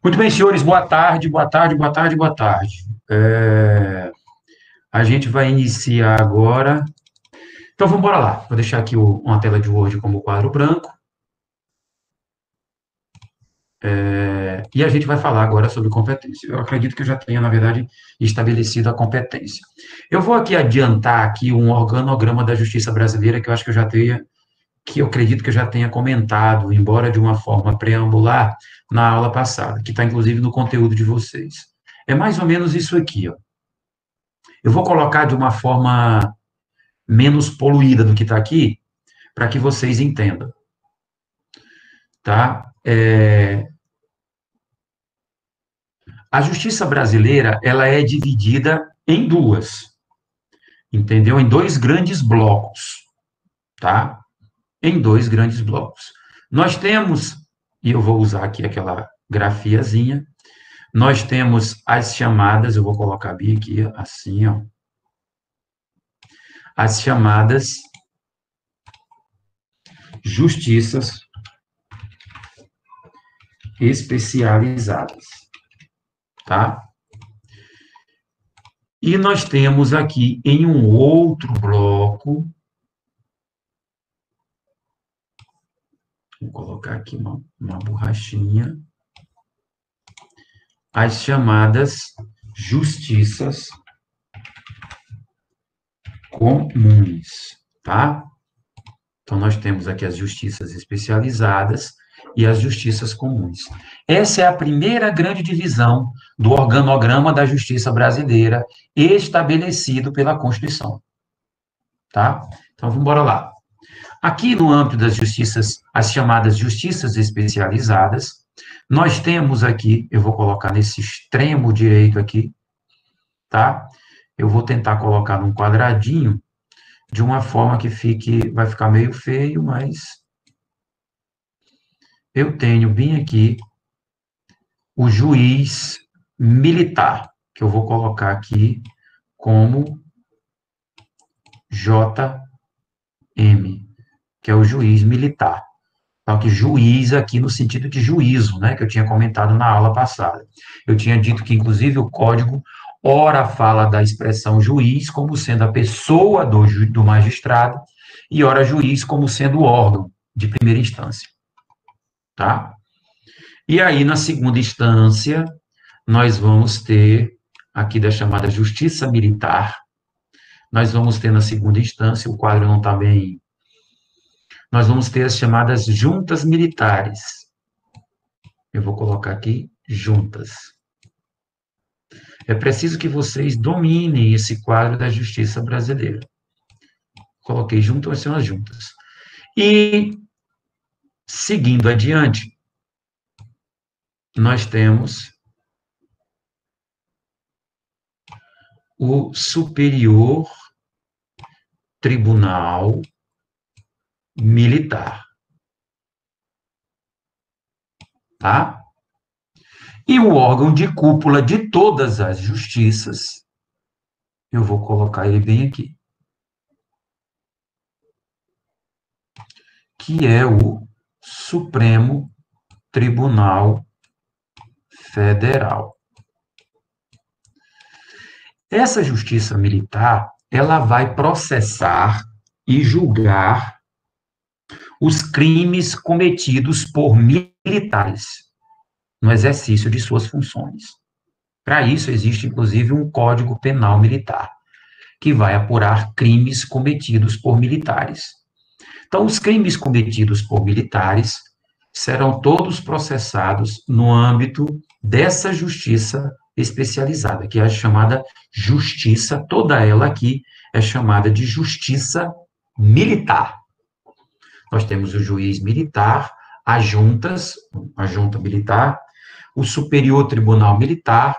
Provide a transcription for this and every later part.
Muito bem, senhores, boa tarde, boa tarde, boa tarde, boa tarde. A gente vai iniciar agora. Então, vamos embora lá. Vou deixar aqui uma tela de Word como quadro branco. E a gente vai falar agora sobre competência. Eu acredito que eu já tenha, na verdade, estabelecido a competência. Eu vou aqui adiantar aqui um organograma da Justiça Brasileira que eu acho que eu já tenha, que eu acredito que eu já tenha comentado, embora de uma forma preambular, na aula passada, que está inclusive no conteúdo de vocês. É mais ou menos isso aqui, ó. Eu vou colocar de uma forma menos poluída do que está aqui, para que vocês entendam, tá? A justiça brasileira, ela é dividida em duas, entendeu? Em dois grandes blocos, tá? Em dois grandes blocos. Nós temos, e eu vou usar aqui aquela grafiazinha, nós temos as chamadas, eu vou colocar bem aqui, assim, ó, as chamadas justiças especializadas, tá? E nós temos aqui em um outro bloco, vou colocar aqui uma borrachinha, as chamadas justiças comuns, tá? Então, nós temos aqui as justiças especializadas e as justiças comuns. Essa é a primeira grande divisão do organograma da justiça brasileira estabelecido pela Constituição, tá? Então, vamos embora lá. Aqui no âmbito das justiças, as chamadas justiças especializadas, nós temos aqui, eu vou colocar nesse extremo direito aqui, tá? Eu vou tentar colocar num quadradinho, de uma forma que fique, vai ficar meio feio, mas eu tenho bem aqui o juiz militar, que eu vou colocar aqui como JM, que é o juiz militar. Só que juiz aqui no sentido de juízo, né, que eu tinha comentado na aula passada. Eu tinha dito que, inclusive, o código, ora fala da expressão juiz como sendo a pessoa do magistrado, e ora juiz como sendo o órgão de primeira instância, tá? E aí, na segunda instância, nós vamos ter, aqui da chamada justiça militar, nós vamos ter na segunda instância, o quadro não está bem, nós vamos ter as chamadas juntas militares. Eu vou colocar aqui juntas. É preciso que vocês dominem esse quadro da justiça brasileira. Coloquei juntas, são as juntas. E, seguindo adiante, nós temos o Superior Tribunal Militar. Tá? E o órgão de cúpula de todas as justiças, eu vou colocar ele bem aqui, que é o Supremo Tribunal Federal. Essa justiça militar, ela vai processar e julgar os crimes cometidos por militares no exercício de suas funções. Para isso, existe, inclusive, um Código Penal Militar, que vai apurar crimes cometidos por militares. Então, os crimes cometidos por militares serão todos processados no âmbito dessa justiça especializada, que é a chamada justiça, toda ela aqui é chamada de justiça militar. Nós temos o juiz militar, as juntas, a junta militar, o Superior Tribunal Militar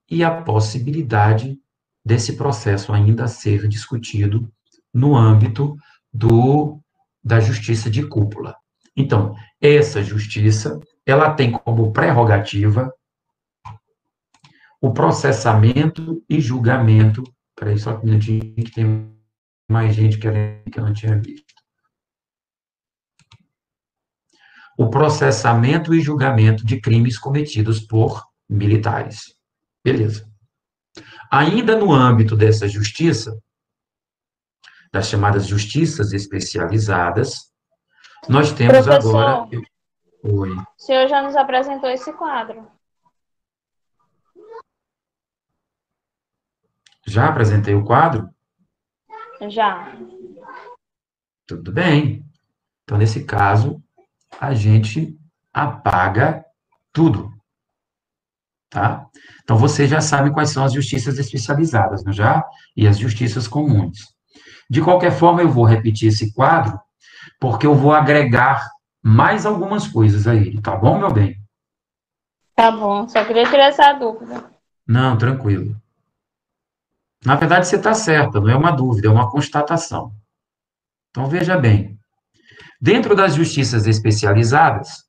e a possibilidade desse processo ainda ser discutido no âmbito da justiça de cúpula. Então, essa justiça, ela tem como prerrogativa o processamento e julgamento. Peraí, só um minutinho, que tem mais gente querendo que eu não tinha visto. o processamento e julgamento de crimes cometidos por militares. Beleza. Ainda no âmbito dessa justiça, das chamadas justiças especializadas, nós temos agora. Professor, Oi. o senhor já nos apresentou esse quadro. Já apresentei o quadro? Já. Tudo bem. Então, nesse caso, a gente apaga tudo, tá? Então, você já sabe quais são as justiças especializadas, não já? E as justiças comuns. De qualquer forma, eu vou repetir esse quadro, porque eu vou agregar mais algumas coisas a ele, tá bom, meu bem? Tá bom, só queria tirar essa dúvida. Não, tranquilo. Na verdade, você está certa, não é uma dúvida, é uma constatação. Então, veja bem. Dentro das justiças especializadas,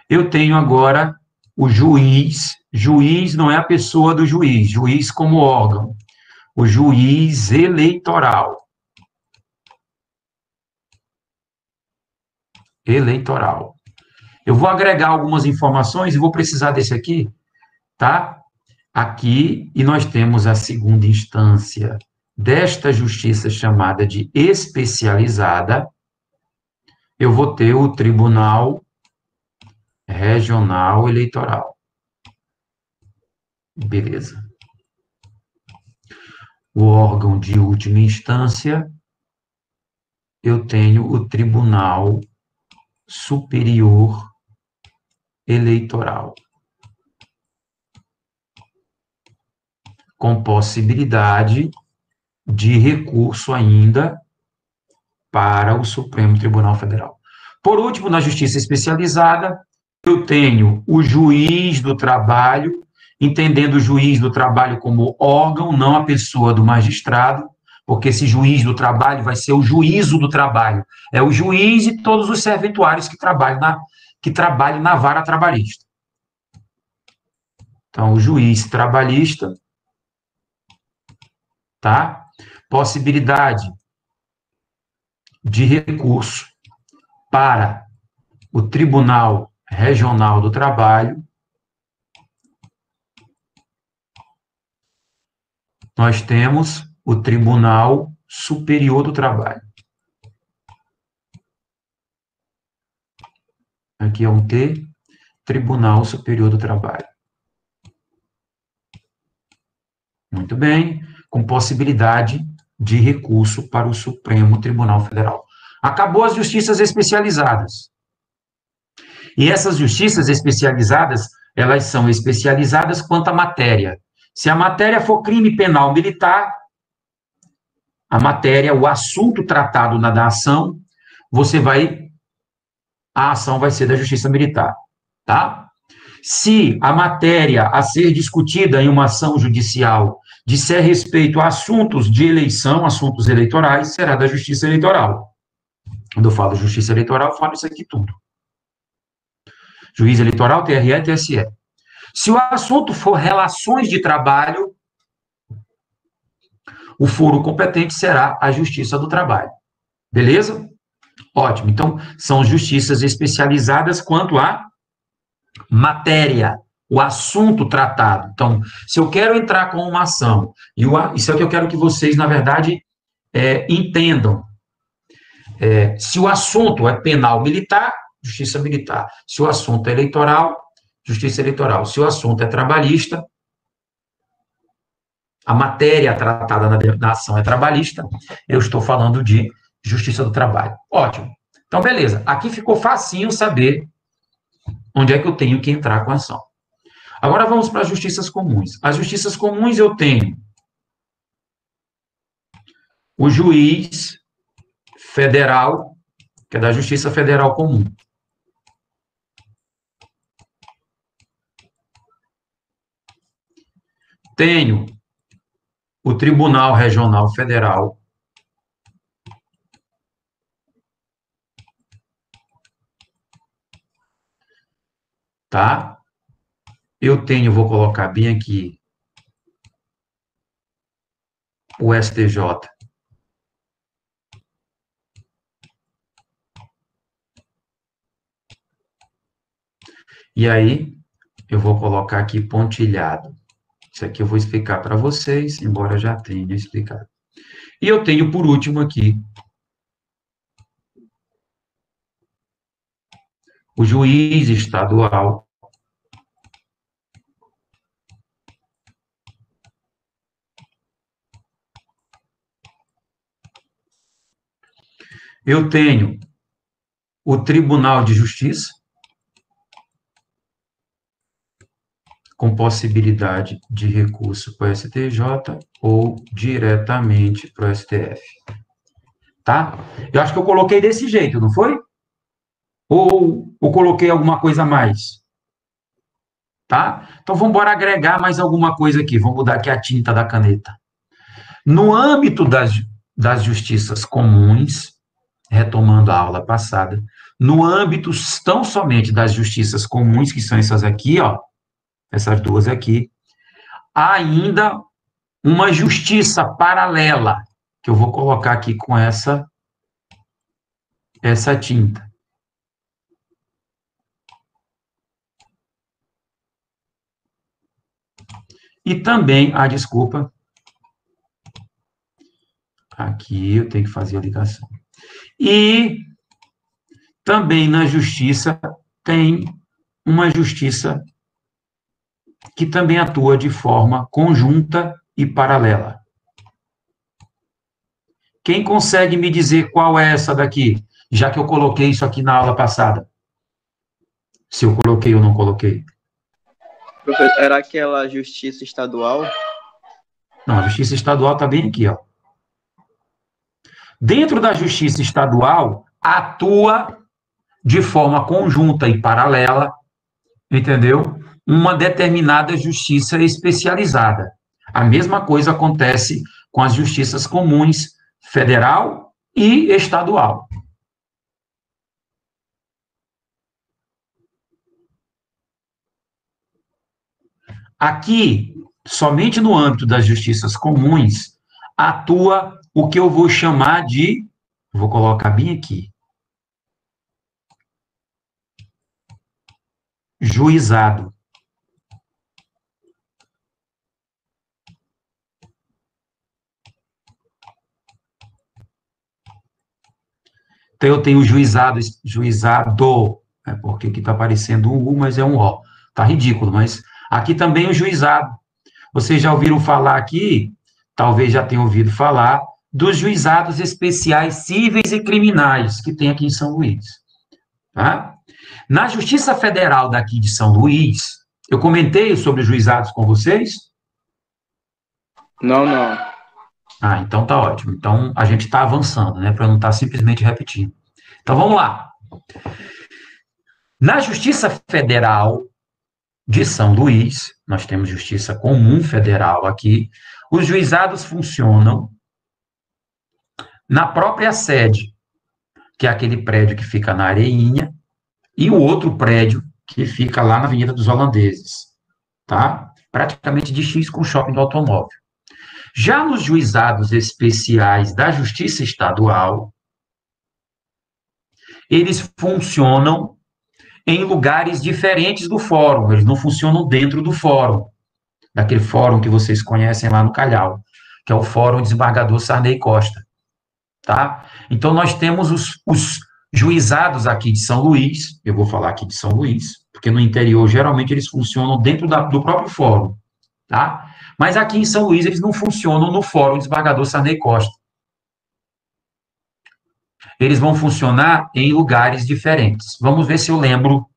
eu tenho agora o juiz. Juiz não é a pessoa do juiz, juiz como órgão. O juiz eleitoral. Eleitoral. Eu vou agregar algumas informações e vou precisar desse aqui, tá? Aqui, e nós temos a segunda instância desta justiça chamada de especializada. Eu vou ter o Tribunal Regional Eleitoral. Beleza. O órgão de última instância, eu tenho o Tribunal Superior Eleitoral, com possibilidade de recurso ainda para o Supremo Tribunal Federal. Por último, na Justiça Especializada, eu tenho o juiz do trabalho, entendendo o juiz do trabalho como órgão, não a pessoa do magistrado, porque esse juiz do trabalho vai ser o juízo do trabalho. É o juiz e todos os serventuários que trabalham na vara trabalhista. Então, o juiz trabalhista, tá? Possibilidade de recurso para o Tribunal Regional do Trabalho. Nós temos o Tribunal Superior do Trabalho. Aqui é um T, Tribunal Superior do Trabalho. Muito bem, com possibilidade de recurso para o Supremo Tribunal Federal. Acabou as justiças especializadas. E essas justiças especializadas, elas são especializadas quanto à matéria. Se a matéria for crime penal militar, a matéria, o assunto tratado na ação, a ação vai ser da Justiça Militar, tá? Se a matéria a ser discutida em uma ação judicial disser respeito a assuntos de eleição, assuntos eleitorais, será da Justiça Eleitoral. Quando eu falo Justiça Eleitoral, eu falo isso aqui tudo. Juiz Eleitoral, TRE e TSE. Se o assunto for relações de trabalho, o foro competente será a Justiça do Trabalho. Beleza? Ótimo. Então, são justiças especializadas quanto à matéria, o assunto tratado. Então, se eu quero entrar com uma ação, e isso é o que eu quero que vocês, na verdade, entendam. Se o assunto é penal militar, justiça militar. Se o assunto é eleitoral, justiça eleitoral. Se o assunto é trabalhista, a matéria tratada na ação é trabalhista, eu estou falando de justiça do trabalho. Ótimo. Então, beleza. Aqui ficou facinho saber onde é que eu tenho que entrar com a ação. Agora vamos para as justiças comuns. As justiças comuns eu tenho o juiz federal, que é da Justiça Federal Comum. Tenho o Tribunal Regional Federal. Tá? Eu tenho, vou colocar bem aqui, o STJ. E aí, eu vou colocar aqui pontilhado. Isso aqui eu vou explicar para vocês, embora eu já tenha explicado. E eu tenho, por último, aqui, o juiz estadual. Eu tenho o Tribunal de Justiça, com possibilidade de recurso para o STJ ou diretamente para o STF. Tá? Eu acho que eu coloquei desse jeito, não foi? Ou coloquei alguma coisa a mais? Tá? Então, vamos embora agregar mais alguma coisa aqui. Vamos mudar aqui a tinta da caneta. No âmbito das justiças comuns, retomando a aula passada, no âmbito tão somente das justiças comuns, que são essas aqui, ó, essas duas aqui, há ainda uma justiça paralela, que eu vou colocar aqui com essa tinta. E também, desculpa, aqui eu tenho que fazer a ligação. E também na justiça tem uma justiça que também atua de forma conjunta e paralela. Quem consegue me dizer qual é essa daqui? Já que eu coloquei isso aqui na aula passada. Se eu coloquei ou não coloquei. Era aquela justiça estadual? Não, a justiça estadual está bem aqui, ó. Dentro da justiça estadual, atua de forma conjunta e paralela, entendeu? Uma determinada justiça especializada. A mesma coisa acontece com as justiças comuns, federal e estadual. Aqui, somente no âmbito das justiças comuns, atua o que eu vou chamar de, vou colocar bem aqui, juizado. Então, eu tenho juizado, porque aqui está aparecendo um U, mas é um O. Está ridículo, mas aqui também o juizado. Vocês já ouviram falar aqui, talvez já tenham ouvido falar, dos juizados especiais cíveis e criminais que tem aqui em São Luís. Tá? Na Justiça Federal daqui de São Luís, eu comentei sobre os juizados com vocês? Não. Então tá ótimo. Então a gente está avançando, né? Para não estar simplesmente repetindo. Então vamos lá. Na Justiça Federal de São Luís, nós temos Justiça Comum Federal aqui, os juizados funcionam na própria sede, que é aquele prédio que fica na Areinha, e o outro prédio que fica lá na Avenida dos Holandeses, tá? Praticamente de X com o shopping do automóvel. Já nos juizados especiais da Justiça Estadual, eles funcionam em lugares diferentes do fórum, eles não funcionam dentro do fórum, daquele fórum que vocês conhecem lá no Calhau, que é o Fórum Desembargador Sarney Costa, tá? Então, nós temos os juizados aqui de São Luís, eu vou falar aqui de São Luís, porque no interior, geralmente, eles funcionam dentro do próprio fórum, tá? Mas aqui em São Luís, eles não funcionam no Fórum Desembargador Sarney Costa. Eles vão funcionar em lugares diferentes. Vamos ver se eu lembro.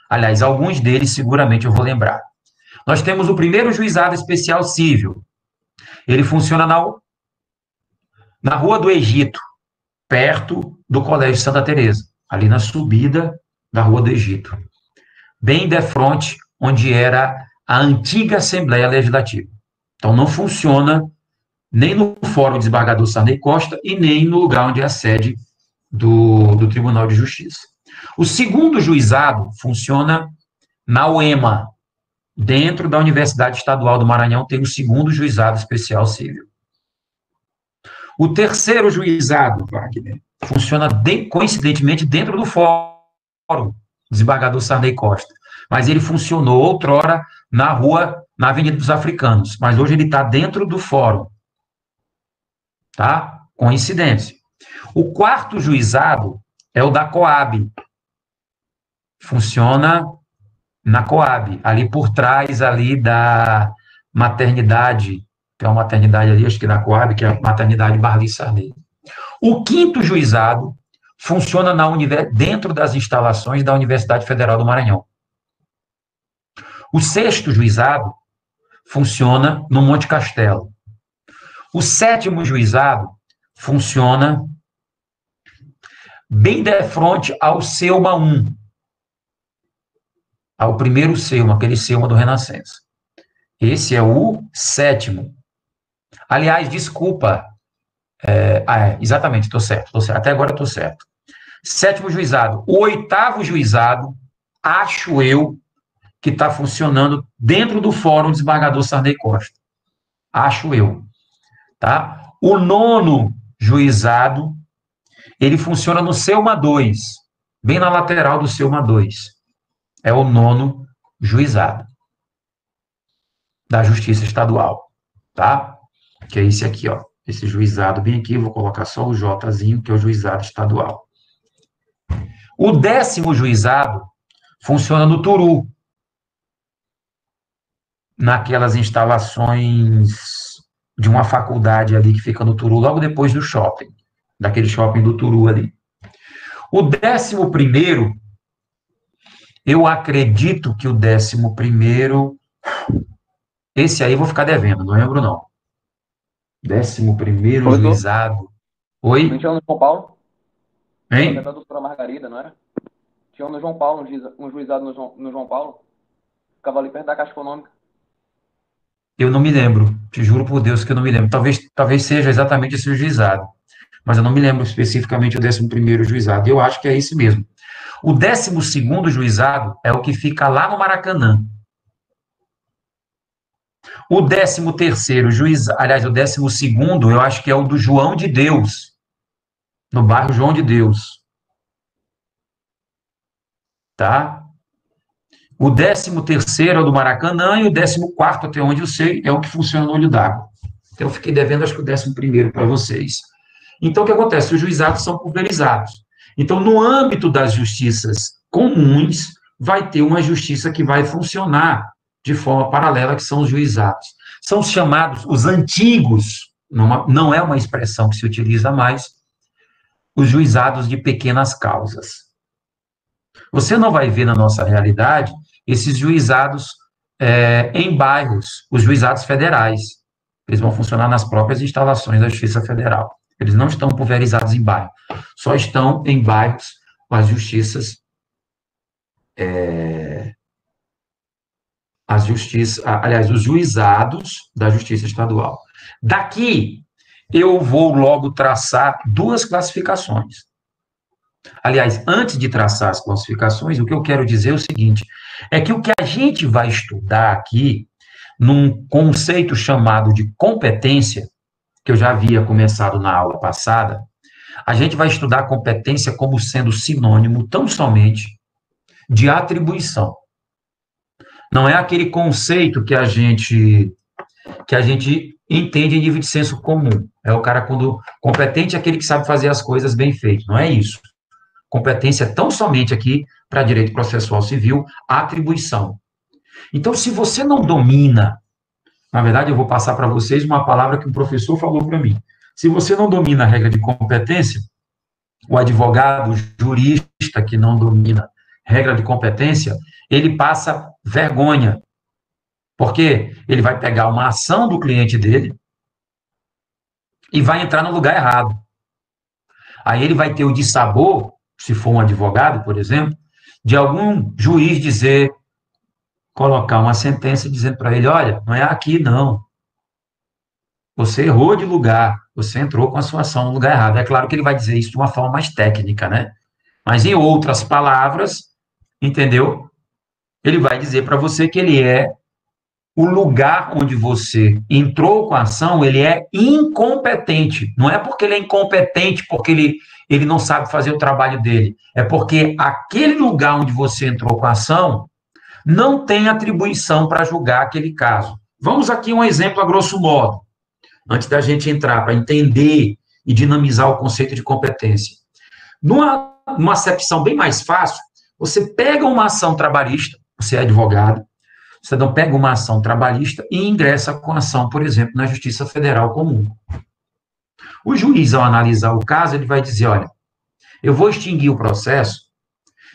Aliás, alguns deles seguramente eu vou lembrar. Nós temos o primeiro juizado especial civil. Ele funciona na Rua do Egito, perto do Colégio Santa Teresa, ali na subida da Rua do Egito. Bem de frente, onde era a antiga Assembleia Legislativa. Então, não funciona nem no Fórum Desembargador Sarney Costa e nem no lugar onde é a sede do Tribunal de Justiça. O segundo juizado funciona na UEMA, dentro da Universidade Estadual do Maranhão, tem o segundo juizado especial civil. O terceiro juizado, Wagner, funciona, coincidentemente, dentro do Fórum Desembargador Sarney Costa. mas ele funcionou outrora na Avenida dos Africanos, mas hoje ele está dentro do fórum, tá? Coincidência. O quarto juizado é o da Coab, funciona na Coab, ali por trás ali da maternidade, tem uma maternidade ali, acho que na Coab, que é a maternidade Barli Sarney. O quinto juizado funciona dentro das instalações da Universidade Federal do Maranhão. O sexto juizado funciona no Monte Castelo. O sétimo juizado funciona bem de frente ao Selma 1, ao primeiro Selma, aquele Selma do Renascença. Esse é o sétimo. Aliás, desculpa. Exatamente, estou certo. Até agora estou certo. Sétimo juizado. O oitavo juizado, acho eu, que está funcionando dentro do Fórum Desembargador Sarney Costa. Acho eu. Tá? O nono juizado, ele funciona no Selma 2, bem na lateral do Selma 2. É o nono juizado da Justiça Estadual, tá? Que é esse aqui, ó. Esse juizado bem aqui, eu vou colocar só o Jzinho, que é o juizado estadual. O 10º juizado funciona no Turu, naquelas instalações de uma faculdade ali que fica no Turu, logo depois do shopping, daquele shopping do Turu ali. O 11º, eu acredito que o 11º, esse aí eu vou ficar devendo, não lembro não. 11º juizado. Oi? Não tinha um no João Paulo? Hein? Era da doutora Margarida, não era? Tinha um no João Paulo, um juizado no João Paulo. Ficava ali perto da Caixa Econômica. Eu não me lembro, te juro por Deus que eu não me lembro. Talvez seja exatamente esse juizado, mas eu não me lembro especificamente o 11º juizado. Eu acho que é esse mesmo. O 12º juizado é o que fica lá no Maracanã. O 13º juizado, aliás, o 12º, eu acho que é o do João de Deus, no bairro João de Deus. Tá? O 13º é o do Maracanã e o 14º, até onde eu sei, é o que funciona no Olho d'Água. Então, eu fiquei devendo, acho que o 11º para vocês. Então, o que acontece? Os juizados são pulverizados. Então, no âmbito das justiças comuns, vai ter uma justiça que vai funcionar de forma paralela, que são os juizados. São os chamados, os antigos, não é uma expressão que se utiliza mais, os juizados de pequenas causas. Você não vai ver na nossa realidade esses juizados em bairros, os juizados federais. Eles vão funcionar nas próprias instalações da Justiça Federal. Eles não estão pulverizados em bairro, só estão em bairros com as justiças, os juizados da Justiça Estadual. Daqui, eu vou logo traçar duas classificações. Aliás, antes de traçar as classificações, o que eu quero dizer é o seguinte, é que o que a gente vai estudar aqui, num conceito chamado de competência, que eu já havia começado na aula passada, a gente vai estudar a competência como sendo sinônimo, tão somente, de atribuição. Não é aquele conceito que a gente entende em nível de senso comum. É o cara, quando competente, é aquele que sabe fazer as coisas bem feitas. Não é isso. Competência é tão somente aqui, para direito processual civil, atribuição. Então, se você não domina, na verdade, eu vou passar para vocês uma palavra que um professor falou para mim. Se você não domina a regra de competência, o advogado, o jurista que não domina regra de competência, ele passa vergonha. Porque ele vai pegar uma ação do cliente dele e vai entrar no lugar errado. Aí ele vai ter o dissabor, se for um advogado, por exemplo, de algum juiz colocar uma sentença dizendo para ele, olha, não é aqui não. Você errou de lugar, você entrou com a sua ação no lugar errado. É claro que ele vai dizer isso de uma forma mais técnica, né? Mas em outras palavras, entendeu? Ele vai dizer para você que ele é o lugar onde você entrou com a ação, ele é incompetente. Não é porque ele é incompetente, porque ele não sabe fazer o trabalho dele. É porque aquele lugar onde você entrou com a ação não tem atribuição para julgar aquele caso. Vamos aqui um exemplo a grosso modo, antes da gente entrar, para entender e dinamizar o conceito de competência. Numa acepção bem mais fácil, você pega uma ação trabalhista, você é advogado, você não pega uma ação trabalhista e ingressa com ação, por exemplo, na Justiça Federal Comum. O juiz, ao analisar o caso, ele vai dizer, olha, eu vou extinguir o processo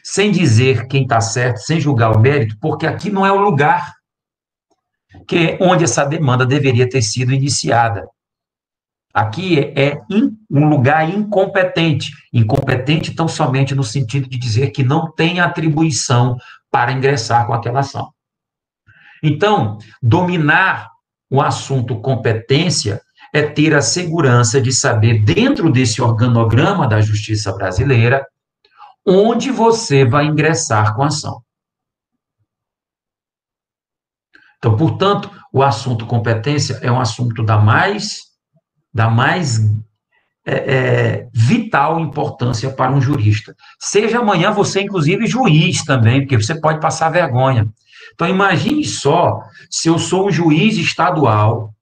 sem dizer quem está certo, sem julgar o mérito, porque aqui não é o lugar onde essa demanda deveria ter sido iniciada. Aqui é um lugar incompetente. Incompetente tão somente no sentido de dizer que não tem atribuição para ingressar com aquela ação. Então, dominar o assunto competência é ter a segurança de saber, dentro desse organograma da justiça brasileira, onde você vai ingressar com a ação. Então, portanto, o assunto competência é um assunto da mais vital importância para um jurista. Seja amanhã você, inclusive, juiz também, porque você pode passar vergonha. Então, imagine só, se eu sou um juiz estadual,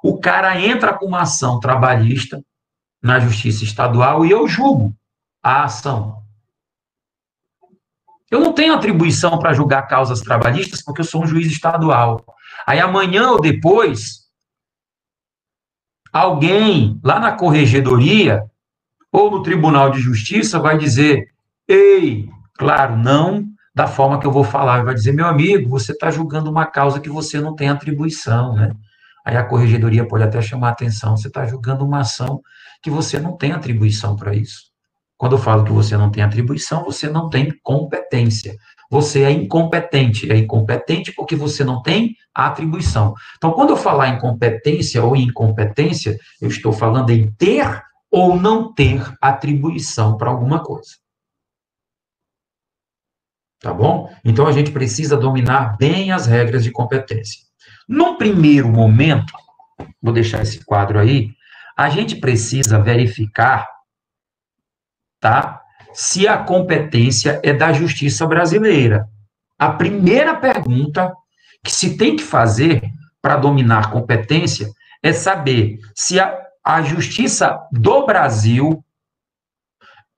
o cara entra com uma ação trabalhista na justiça estadual e eu julgo a ação. Eu não tenho atribuição para julgar causas trabalhistas porque eu sou um juiz estadual. Aí amanhã ou depois, alguém lá na corregedoria ou no Tribunal de Justiça vai dizer, ei, claro, não da forma que eu vou falar, vai dizer, meu amigo, você está julgando uma causa que você não tem atribuição, né? Aí a corregedoria pode até chamar a atenção, você está julgando uma ação que você não tem atribuição para isso. Quando eu falo que você não tem atribuição, você não tem competência. Você é incompetente porque você não tem atribuição. Então, quando eu falar em competência ou incompetência, eu estou falando em ter ou não ter atribuição para alguma coisa. Tá bom? Então, a gente precisa dominar bem as regras de competência. Num primeiro momento, vou deixar esse quadro aí, a gente precisa verificar, tá? Se a competência é da justiça brasileira. A primeira pergunta que se tem que fazer para dominar competência é saber se a justiça do Brasil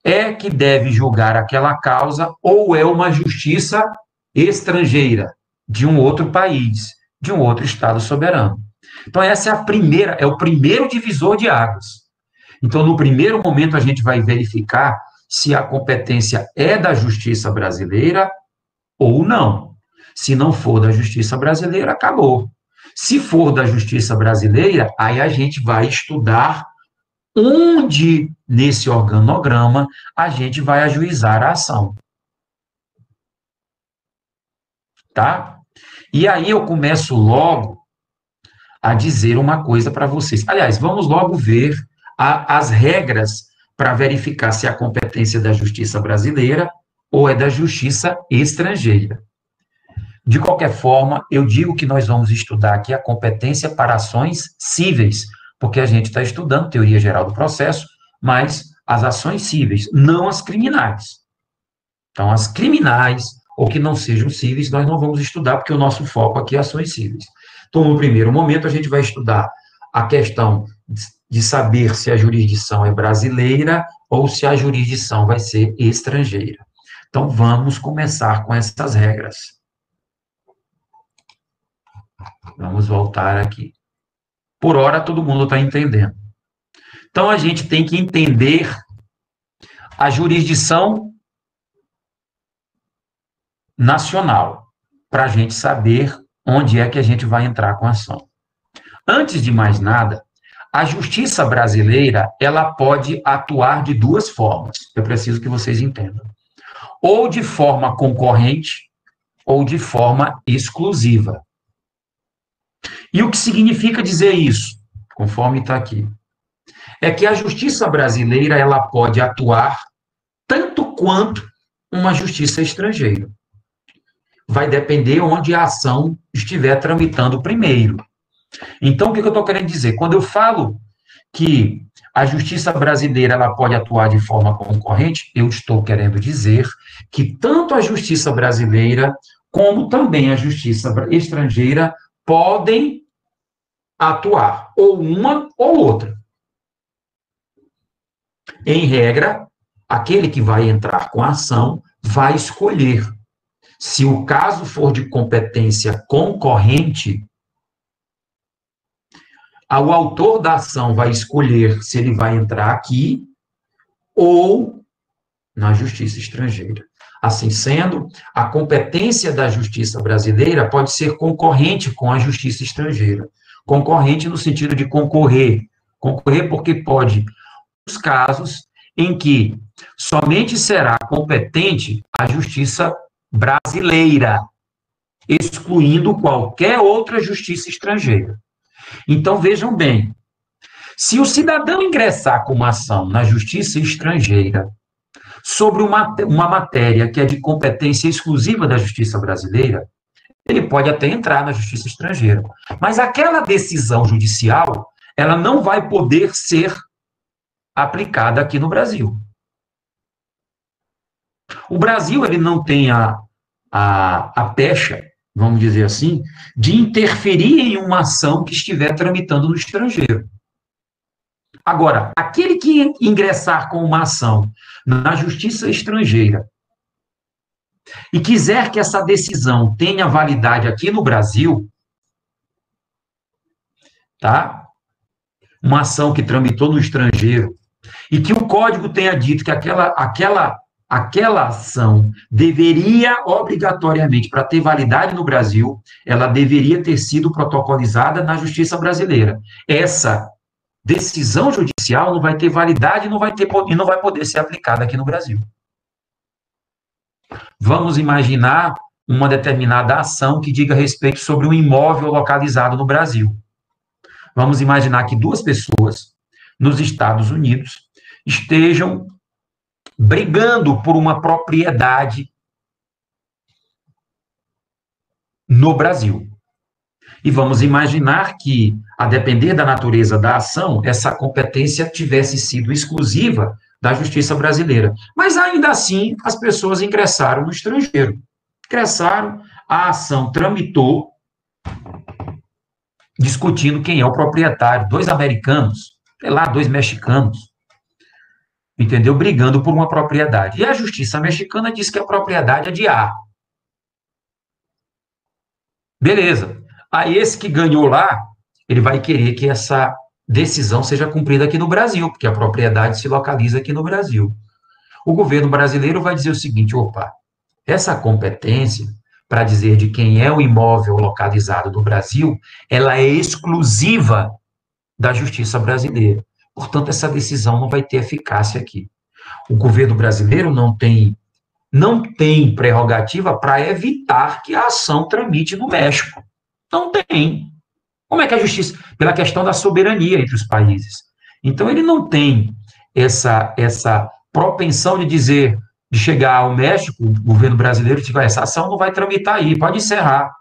é que deve julgar aquela causa ou é uma justiça estrangeira, de um outro país, de um outro Estado soberano. Então, essa é o primeiro divisor de águas. Então, no primeiro momento, a gente vai verificar se a competência é da justiça brasileira ou não. Se não for da justiça brasileira, acabou. Se for da justiça brasileira, aí a gente vai estudar onde, nesse organograma, a gente vai ajuizar a ação. Tá? E aí eu começo logo a dizer uma coisa para vocês. Aliás, vamos logo ver as regras para verificar se a competência é da justiça brasileira ou é da justiça estrangeira. De qualquer forma, eu digo que nós vamos estudar aqui a competência para ações cíveis, porque a gente está estudando teoria geral do processo, mas as ações cíveis, não as criminais. Então, as criminais, ou que não sejam cíveis, nós não vamos estudar, porque o nosso foco aqui é ações cíveis. Então, no primeiro momento, a gente vai estudar a questão de saber se a jurisdição é brasileira ou se a jurisdição vai ser estrangeira. Então, vamos começar com essas regras. Vamos voltar aqui. Por hora, todo mundo está entendendo. Então, a gente tem que entender a jurisdição nacional, para a gente saber onde é que a gente vai entrar com a ação. Antes de mais nada, a justiça brasileira, ela pode atuar de duas formas. Eu preciso que vocês entendam. Ou de forma concorrente, ou de forma exclusiva. E o que significa dizer isso? Conforme está aqui. É que a justiça brasileira, ela pode atuar tanto quanto uma justiça estrangeira. Vai depender onde a ação estiver tramitando primeiro. Então, o que eu estou querendo dizer? Quando eu falo que a justiça brasileira ela pode atuar de forma concorrente, eu estou querendo dizer que tanto a justiça brasileira como também a justiça estrangeira podem atuar, ou uma ou outra. Em regra, aquele que vai entrar com a ação vai escolher. Se o caso for de competência concorrente, o autor da ação vai escolher se ele vai entrar aqui ou na justiça estrangeira. Assim sendo, a competência da justiça brasileira pode ser concorrente com a justiça estrangeira. Concorrente no sentido de concorrer. Concorrer porque pode, nos casos em que somente será competente a justiça brasileira, excluindo qualquer outra justiça estrangeira. Então, vejam bem, se o cidadão ingressar com uma ação na justiça estrangeira sobre uma matéria que é de competência exclusiva da justiça brasileira, ele pode até entrar na justiça estrangeira. Mas aquela decisão judicial, ela não vai poder ser aplicada aqui no Brasil. O Brasil, ele não tem a pecha, vamos dizer assim, de interferir em uma ação que estiver tramitando no estrangeiro. Agora, aquele que ingressar com uma ação na justiça estrangeira e quiser que essa decisão tenha validade aqui no Brasil, tá? Uma ação que tramitou no estrangeiro e que o código tenha dito que aquela ação deveria, obrigatoriamente, para ter validade no Brasil, ela deveria ter sido protocolizada na justiça brasileira. Essa decisão judicial não vai ter validade e não vai poder ser aplicada aqui no Brasil. Vamos imaginar uma determinada ação que diga respeito sobre um imóvel localizado no Brasil. Vamos imaginar que duas pessoas nos Estados Unidos estejam brigando por uma propriedade no Brasil. E vamos imaginar que, a depender da natureza da ação, essa competência tivesse sido exclusiva da justiça brasileira. Mas, ainda assim, as pessoas ingressaram no estrangeiro. Ingressaram, a ação tramitou, discutindo quem é o proprietário. Dois americanos, sei lá, dois mexicanos, entendeu? Brigando por uma propriedade. E a justiça mexicana diz que a propriedade é de A. Beleza. Aí esse que ganhou lá, ele vai querer que essa decisão seja cumprida aqui no Brasil, porque a propriedade se localiza aqui no Brasil. O governo brasileiro vai dizer o seguinte: opa, essa competência para dizer de quem é o imóvel localizado no Brasil, ela é exclusiva da justiça brasileira. Portanto, essa decisão não vai ter eficácia aqui. O governo brasileiro não tem prerrogativa para evitar que a ação tramite no México. Não tem. Como é que a justiça... Pela questão da soberania entre os países. Então, ele não tem essa propensão de dizer, de chegar ao México, o governo brasileiro, e dizer, essa ação não vai tramitar aí, pode encerrar.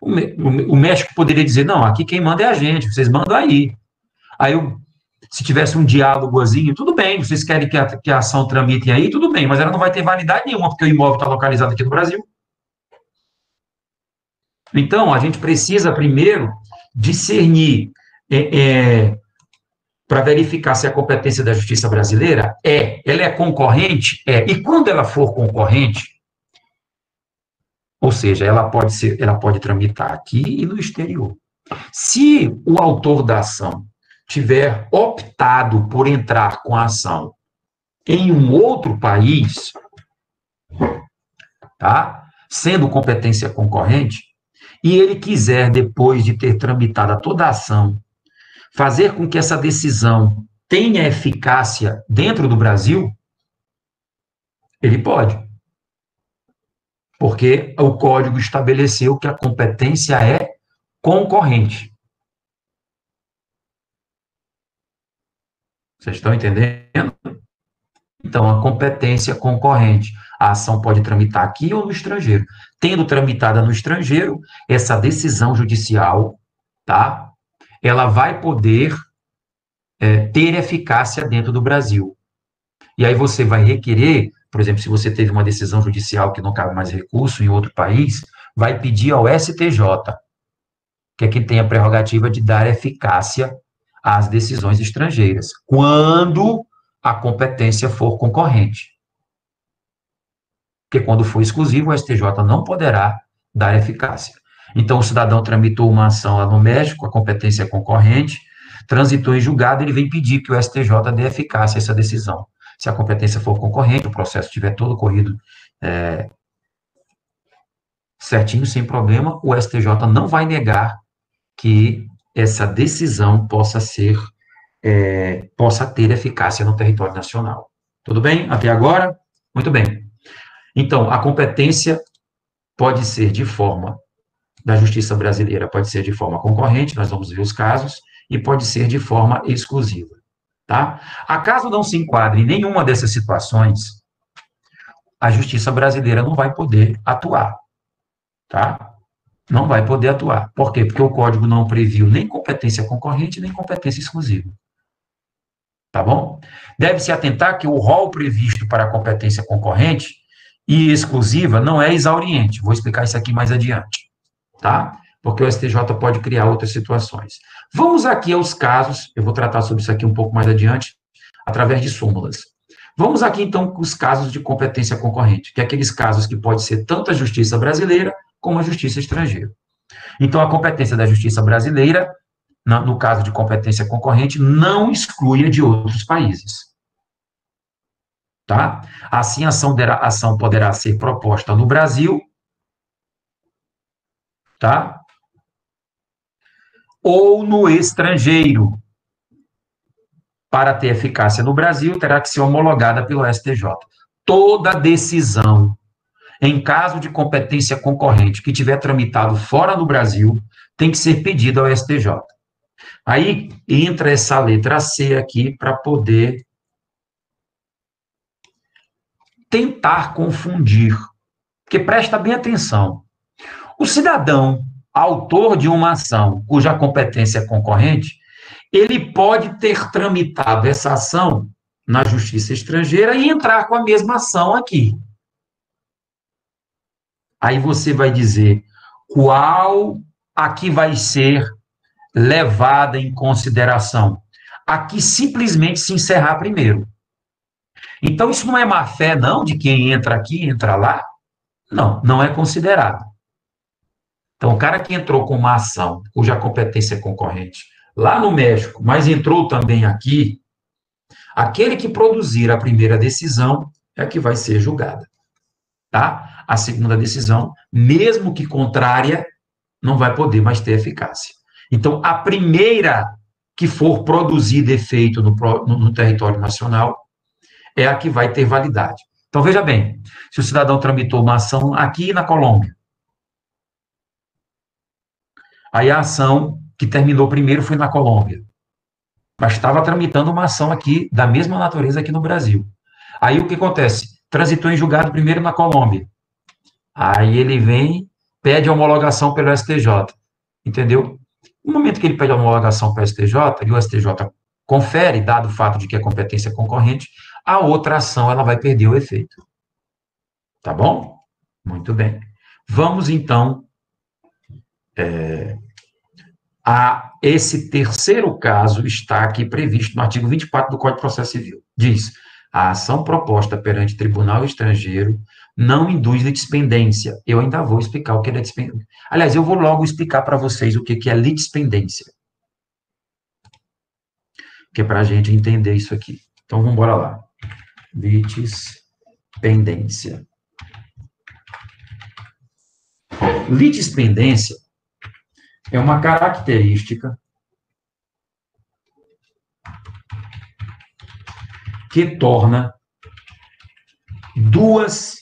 O México poderia dizer, não, aqui quem manda é a gente, vocês mandam aí. Aí, se tivesse um diálogozinho, tudo bem, vocês querem que a ação tramite aí, tudo bem, mas ela não vai ter validade nenhuma, porque o imóvel está localizado aqui no Brasil. Então, a gente precisa, primeiro, discernir, para verificar se a competência da justiça brasileira ela é concorrente? E quando ela for concorrente, ou seja, ela pode tramitar aqui e no exterior. Se o autor da ação tiver optado por entrar com a ação em um outro país, tá? Sendo competência concorrente, e ele quiser, depois de ter tramitado toda a ação, fazer com que essa decisão tenha eficácia dentro do Brasil, ele pode. Porque o Código estabeleceu que a competência é concorrente. Vocês estão entendendo? Então, a competência concorrente. A ação pode tramitar aqui ou no estrangeiro. Tendo tramitada no estrangeiro, essa decisão judicial, tá? Ela vai poder ter eficácia dentro do Brasil. E aí você vai requerer, por exemplo, se você teve uma decisão judicial que não cabe mais recurso em outro país, vai pedir ao STJ, que é quem tem a prerrogativa de dar eficácia às decisões estrangeiras, quando a competência for concorrente. Porque quando for exclusivo, o STJ não poderá dar eficácia. Então, o cidadão tramitou uma ação lá no México, a competência é concorrente, transitou em julgado, ele vem pedir que o STJ dê eficácia a essa decisão. Se a competência for concorrente, o processo estiver todo corrido certinho, sem problema, o STJ não vai negar que essa decisão possa ter eficácia no território nacional. Tudo bem? Até agora? Muito bem. Então, a competência pode ser da justiça brasileira, pode ser de forma concorrente, nós vamos ver os casos, e pode ser de forma exclusiva, tá? Acaso não se enquadre em nenhuma dessas situações, a justiça brasileira não vai poder atuar, tá? Não vai poder atuar. Por quê? Porque o Código não previu nem competência concorrente, nem competência exclusiva. Tá bom? Deve-se atentar que o rol previsto para a competência concorrente e exclusiva não é exauriente. Vou explicar isso aqui mais adiante, tá? Porque o STJ pode criar outras situações. Vamos aqui aos casos, eu vou tratar sobre isso aqui um pouco mais adiante, através de súmulas. Vamos aqui, então, com os casos de competência concorrente, que é aqueles casos que pode ser tanto a justiça brasileira como a justiça estrangeira. Então, a competência da justiça brasileira, no caso de competência concorrente, não exclui a de outros países. Tá? Assim, a ação poderá ser proposta no Brasil, tá? Ou no estrangeiro. Para ter eficácia no Brasil, terá que ser homologada pelo STJ. Toda decisão, em caso de competência concorrente, que tiver tramitado fora do Brasil, tem que ser pedida ao STJ. Aí entra essa letra C aqui para poder tentar confundir. Porque presta bem atenção. O cidadão, autor de uma ação cuja competência é concorrente, ele pode ter tramitado essa ação na justiça estrangeira e entrar com a mesma ação aqui. Aí você vai dizer qual aqui vai ser levada em consideração. Aqui simplesmente se encerrar primeiro. Então, isso não é má-fé, não, de quem entra aqui, entra lá. Não, não é considerado. Então, o cara que entrou com uma ação cuja competência é concorrente lá no México, mas entrou também aqui, aquele que produzir a primeira decisão é que vai ser julgada. Tá? A segunda decisão, mesmo que contrária, não vai poder mais ter eficácia. Então, a primeira que for produzida efeito no território nacional é a que vai ter validade. Então, veja bem, se o cidadão tramitou uma ação aqui na Colômbia, aí a ação que terminou primeiro foi na Colômbia, mas estava tramitando uma ação aqui, da mesma natureza aqui no Brasil. Aí o que acontece? Transitou em julgado primeiro na Colômbia. Aí ele vem, pede homologação pelo STJ, entendeu? No momento que ele pede homologação pelo STJ, e o STJ confere, dado o fato de que é competência concorrente, a outra ação ela vai perder o efeito. Tá bom? Muito bem. Vamos, então, a esse terceiro caso está aqui previsto no artigo 24 do Código de Processo Civil. Diz, a ação proposta perante tribunal estrangeiro não induz litispendência. Eu ainda vou explicar o que é litispendência. Aliás, eu vou logo explicar para vocês o que é litispendência. Que é para a gente entender isso aqui. Então, vamos embora lá. Litispendência. Litispendência é uma característica que torna duas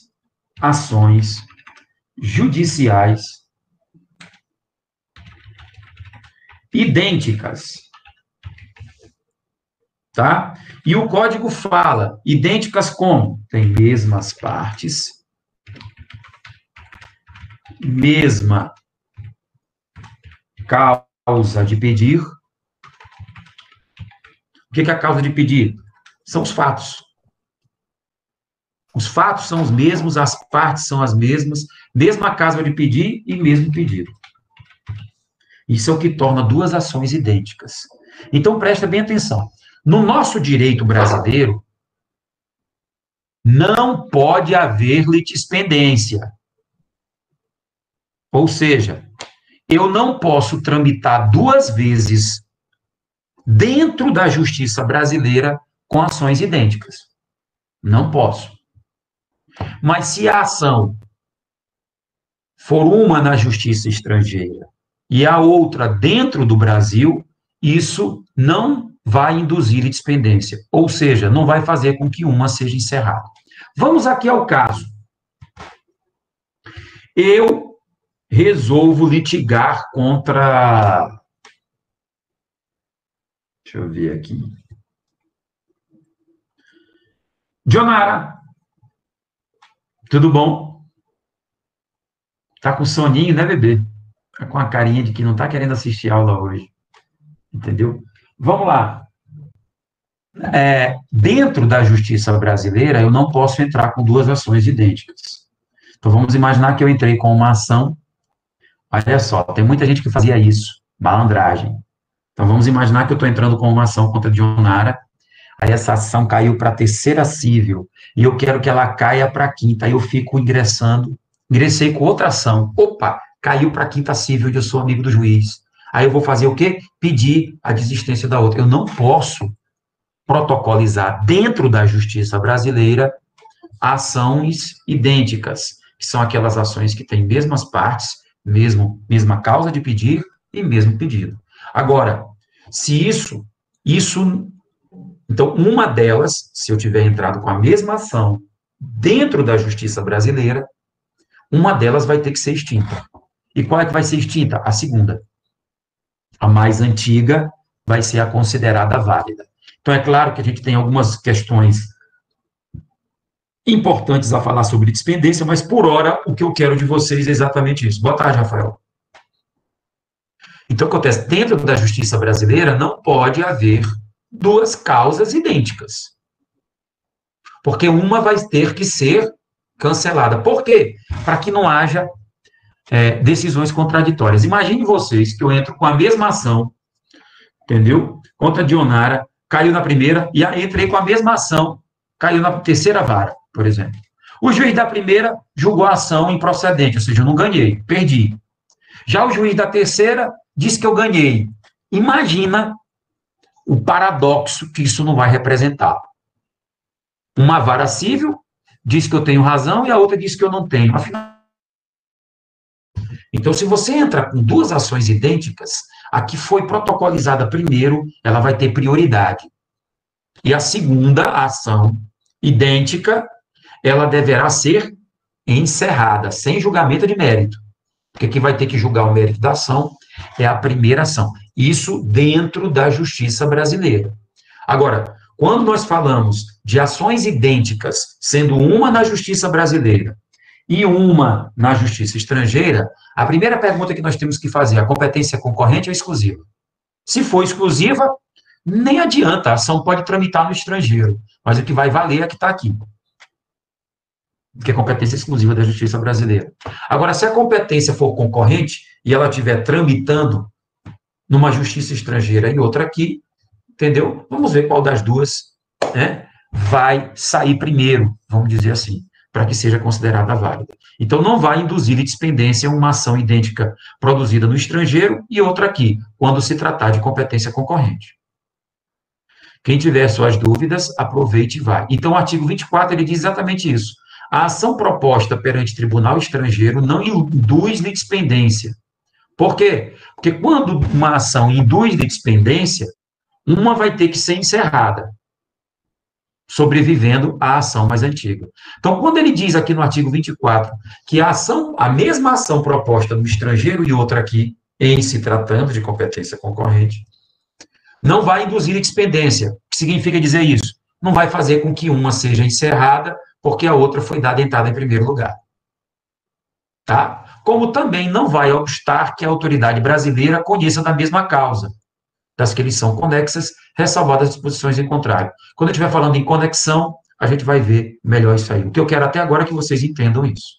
ações judiciais idênticas, tá? E o código fala, idênticas como? Tem mesmas partes, mesma causa de pedir. O que é a causa de pedir? São os fatos. Os fatos são os mesmos, as partes são as mesmas, mesma causa de pedir e mesmo pedido. Isso é o que torna duas ações idênticas. Então, presta bem atenção. No nosso direito brasileiro, não pode haver litispendência. Ou seja, eu não posso tramitar duas vezes dentro da justiça brasileira com ações idênticas. Não posso. Mas se a ação for uma na justiça estrangeira e a outra dentro do Brasil, isso não vai induzir litispendência, ou seja, não vai fazer com que uma seja encerrada. Vamos aqui ao caso. Eu resolvo litigar contra... Deixa eu ver aqui. Dionara, tudo bom? Tá com soninho, né, bebê? Tá com a carinha de que não tá querendo assistir aula hoje. Entendeu? Vamos lá. Dentro da justiça brasileira, eu não posso entrar com duas ações idênticas. Então, vamos imaginar que eu entrei com uma ação. Olha só, tem muita gente que fazia isso, malandragem. Então, vamos imaginar que eu estou entrando com uma ação contra a Dionara, aí essa ação caiu para a terceira cível, e eu quero que ela caia para a quinta, aí eu fico ingressei com outra ação. Opa, caiu para a quinta cível, onde eu sou amigo do juiz. Aí eu vou fazer o quê? Pedir a desistência da outra. Eu não posso protocolizar dentro da justiça brasileira ações idênticas, que são aquelas ações que têm mesmas partes, mesma causa de pedir e mesmo pedido. Agora, se isso, então, uma delas, se eu tiver entrado com a mesma ação dentro da justiça brasileira, uma delas vai ter que ser extinta. E qual é que vai ser extinta? A segunda. A mais antiga vai ser a considerada válida. Então, é claro que a gente tem algumas questões importantes a falar sobre despendência, mas, por hora, o que eu quero de vocês é exatamente isso. Boa tarde, Rafael. Então, o que acontece? Dentro da justiça brasileira, não pode haver duas causas idênticas. Porque uma vai ter que ser cancelada. Por quê? Para que não haja decisões contraditórias. Imagine vocês que eu entro com a mesma ação, entendeu? Contra a Dionara, caiu na primeira, e entrei com a mesma ação, caiu na terceira vara, por exemplo. O juiz da primeira julgou a ação improcedente, ou seja, eu não ganhei, perdi. Já o juiz da terceira disse que eu ganhei. Imagina o paradoxo que isso não vai representar. Uma vara civil diz que eu tenho razão e a outra diz que eu não tenho. Afinal, então, se você entra com duas ações idênticas, a que foi protocolizada primeiro, ela vai ter prioridade. E a segunda ação idêntica, ela deverá ser encerrada, sem julgamento de mérito. Porque quem vai ter que julgar o mérito da ação é a primeira ação. Isso dentro da justiça brasileira. Agora, quando nós falamos de ações idênticas, sendo uma na justiça brasileira e uma na justiça estrangeira, a primeira pergunta que nós temos que fazer, a competência concorrente ou exclusiva? Se for exclusiva, nem adianta, a ação pode tramitar no estrangeiro, mas o que vai valer é a que está aqui, que é competência exclusiva da justiça brasileira. Agora, se a competência for concorrente e ela estiver tramitando numa justiça estrangeira e outra aqui, entendeu? Vamos ver qual das duas, né, vai sair primeiro, vamos dizer assim, para que seja considerada válida. Então, não vai induzir litispendência uma ação idêntica produzida no estrangeiro e outra aqui, quando se tratar de competência concorrente. Quem tiver suas dúvidas, aproveite e vai. Então, o artigo 24, ele diz exatamente isso. A ação proposta perante tribunal estrangeiro não induz litispendência. Por quê? Porque quando uma ação induz litispendência, uma vai ter que ser encerrada, sobrevivendo à ação mais antiga. Então, quando ele diz aqui no artigo 24 que a mesma ação proposta no estrangeiro e outra aqui, em se tratando de competência concorrente, não vai induzir litispendência. O que significa dizer isso? Não vai fazer com que uma seja encerrada, porque a outra foi dada entrada em primeiro lugar. Tá? Como também não vai obstar que a autoridade brasileira conheça da mesma causa, das que eles são conexas, ressalvadas as disposições em contrário. Quando eu estiver falando em conexão, a gente vai ver melhor isso aí. O que eu quero até agora é que vocês entendam isso.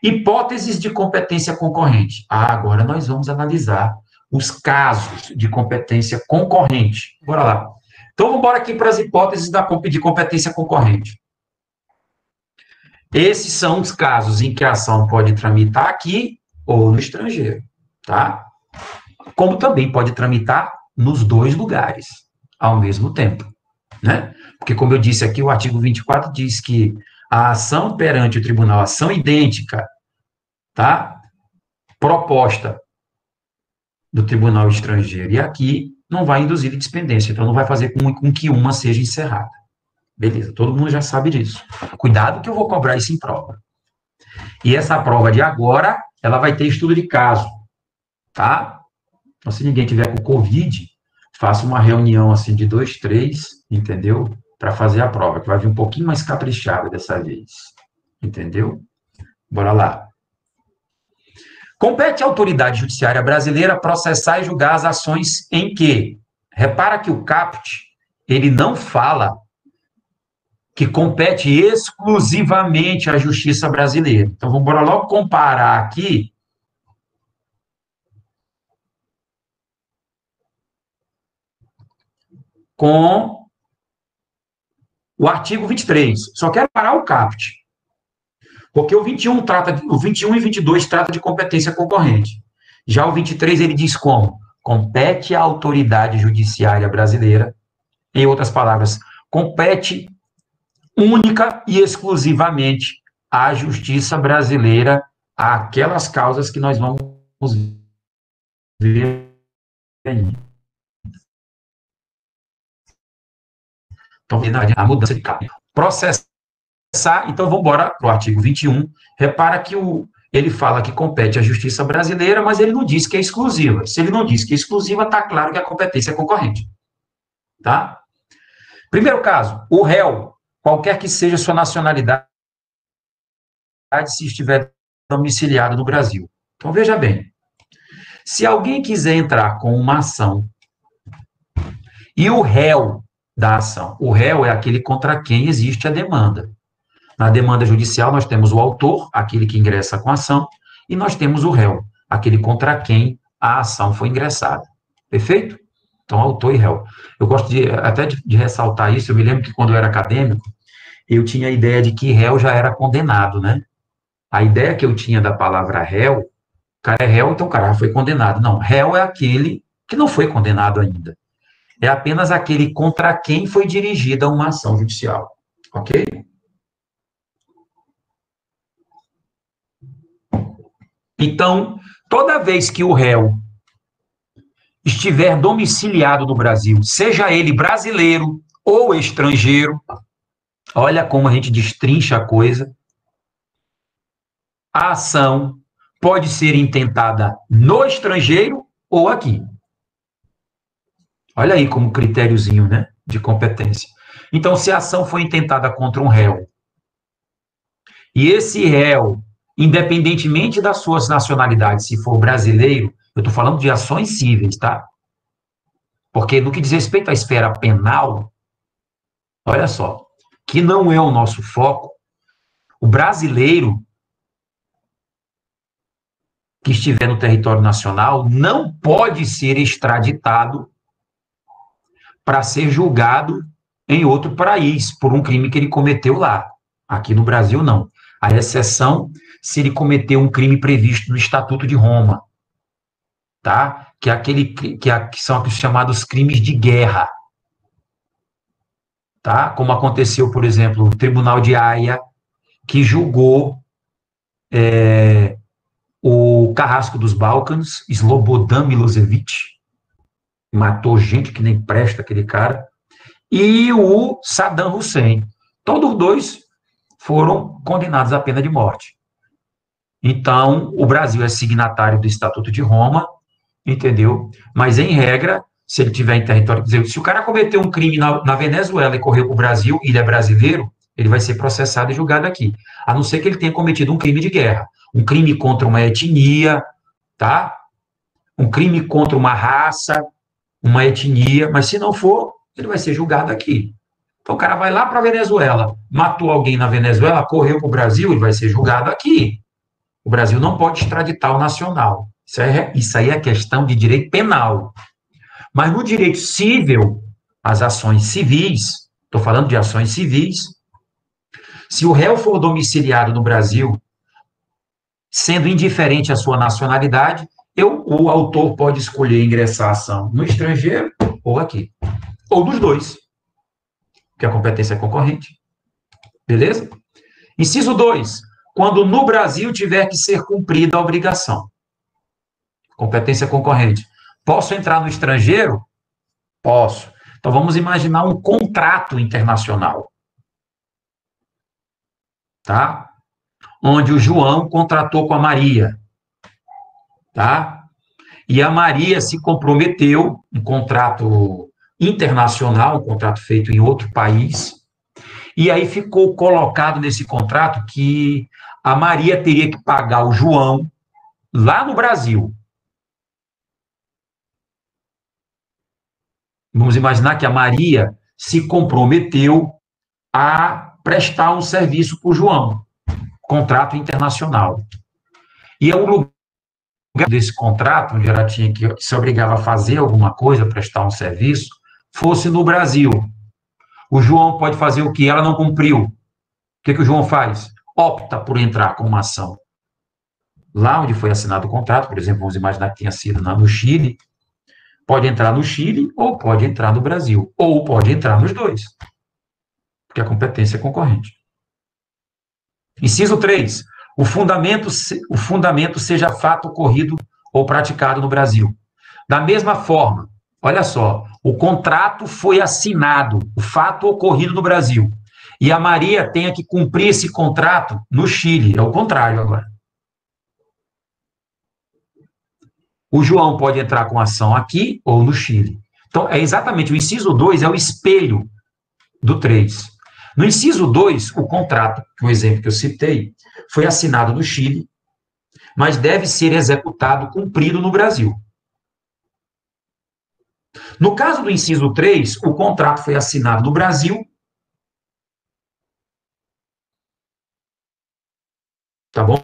Hipóteses de competência concorrente. Agora nós vamos analisar os casos de competência concorrente. Bora lá. Então, vamos embora aqui para as hipóteses de competência concorrente. Esses são os casos em que a ação pode tramitar aqui ou no estrangeiro, tá? Como também pode tramitar nos dois lugares, ao mesmo tempo, né? Porque, como eu disse aqui, o artigo 24 diz que a ação perante o tribunal, ação idêntica, tá? Proposta do tribunal estrangeiro. E aqui não vai induzir litisπendência, então não vai fazer com que uma seja encerrada. Beleza, todo mundo já sabe disso. Cuidado que eu vou cobrar isso em prova. E essa prova de agora, ela vai ter estudo de caso, tá? Então, se ninguém tiver com Covid, faça uma reunião assim de 2, 3, entendeu? Para fazer a prova, que vai vir um pouquinho mais caprichada dessa vez. Entendeu? Bora lá. Compete à autoridade judiciária brasileira processar e julgar as ações em que, repara que o caput, ele não fala que compete exclusivamente à justiça brasileira. Então, vamos bora logo comparar aqui com o artigo 23. Só quero parar o caput. Porque o 21 e 22 trata de competência concorrente. Já o 23 ele diz como? Compete à autoridade judiciária brasileira, em outras palavras, compete única e exclusivamente à justiça brasileira aquelas causas que nós vamos ver aí. Então, a mudança de caput. Processar, então vamos embora para o artigo 21. Repara que ele fala que compete à justiça brasileira, mas ele não diz que é exclusiva. Se ele não diz que é exclusiva, está claro que a competência é concorrente. Tá? Primeiro caso, o réu, qualquer que seja sua nacionalidade, se estiver domiciliado no Brasil. Então, veja bem, se alguém quiser entrar com uma ação e o réu da ação, o réu é aquele contra quem existe a demanda. Na demanda judicial, nós temos o autor, aquele que ingressa com a ação, e nós temos o réu, aquele contra quem a ação foi ingressada. Perfeito? Então, autor e réu. Eu gosto até de ressaltar isso. Eu me lembro que quando eu era acadêmico, eu tinha a ideia de que réu já era condenado, né? A ideia que eu tinha da palavra réu, o cara é réu, então o cara já foi condenado. Não, réu é aquele que não foi condenado ainda. É apenas aquele contra quem foi dirigida uma ação judicial. Ok? Então, toda vez que o réu estiver domiciliado no Brasil, seja ele brasileiro ou estrangeiro, olha como a gente destrincha a coisa, a ação pode ser intentada no estrangeiro ou aqui. Olha aí como critériozinho, né, de competência. Então, se a ação foi intentada contra um réu, e esse réu, independentemente das suas nacionalidades, se for brasileiro, eu estou falando de ações cíveis, tá? Porque no que diz respeito à esfera penal, olha só, que não é o nosso foco, o brasileiro que estiver no território nacional não pode ser extraditado para ser julgado em outro país por um crime que ele cometeu lá. Aqui no Brasil, não. A exceção se ele cometeu um crime previsto no Estatuto de Roma, tá? Que são os chamados crimes de guerra, tá? Como aconteceu, por exemplo, no Tribunal de Haia, que julgou o carrasco dos Balcãs, Slobodan Milošević, matou gente que nem presta aquele cara, e o Saddam Hussein. Todos os dois foram condenados à pena de morte. Então, o Brasil é signatário do Estatuto de Roma, entendeu? Mas, em regra, se ele tiver em território... Quer dizer, se o cara cometeu um crime na Venezuela e correu para o Brasil, e ele é brasileiro, ele vai ser processado e julgado aqui. A não ser que ele tenha cometido um crime de guerra. Um crime contra uma etnia, tá? Um crime contra uma raça, uma etnia, mas se não for, ele vai ser julgado aqui. Então, o cara vai lá para a Venezuela, matou alguém na Venezuela, correu para o Brasil, ele vai ser julgado aqui. O Brasil não pode extraditar o nacional. Isso aí é questão de direito penal. Mas no direito civil, as ações civis, estou falando de ações civis, se o réu for domiciliado no Brasil, sendo indiferente à sua nacionalidade, o autor pode escolher ingressar a ação no estrangeiro ou aqui. Ou dos dois, porque a competência é concorrente. Beleza? Inciso 2. Quando no Brasil tiver que ser cumprida a obrigação. Competência concorrente. Posso entrar no estrangeiro? Posso. Então, vamos imaginar um contrato internacional. Tá? Onde o João contratou com a Maria. Tá? E a Maria se comprometeu, um contrato internacional, um contrato feito em outro país, e aí ficou colocado nesse contrato que a Maria teria que pagar o João lá no Brasil. Vamos imaginar que a Maria se comprometeu a prestar um serviço para o João, contrato internacional. E é o lugar desse contrato, onde ela tinha que se obrigava a fazer alguma coisa, prestar um serviço, fosse no Brasil. O João pode fazer o que ela não cumpriu. O que o João faz? Opta por entrar com uma ação. Lá onde foi assinado o contrato, por exemplo, vamos imaginar que tenha sido no Chile, pode entrar no Chile ou pode entrar no Brasil, ou pode entrar nos dois, porque a competência é concorrente. Inciso 3. O fundamento seja fato ocorrido ou praticado no Brasil. Da mesma forma, olha só, o contrato foi assinado, o fato ocorrido no Brasil, e a Maria tenha que cumprir esse contrato no Chile, é o contrário agora. O João pode entrar com ação aqui ou no Chile. Então, é exatamente, o inciso 2 é o espelho do 3. No inciso 2, o contrato, o exemplo que eu citei, foi assinado no Chile, mas deve ser executado, cumprido no Brasil. No caso do inciso 3, o contrato foi assinado no Brasil, tá bom?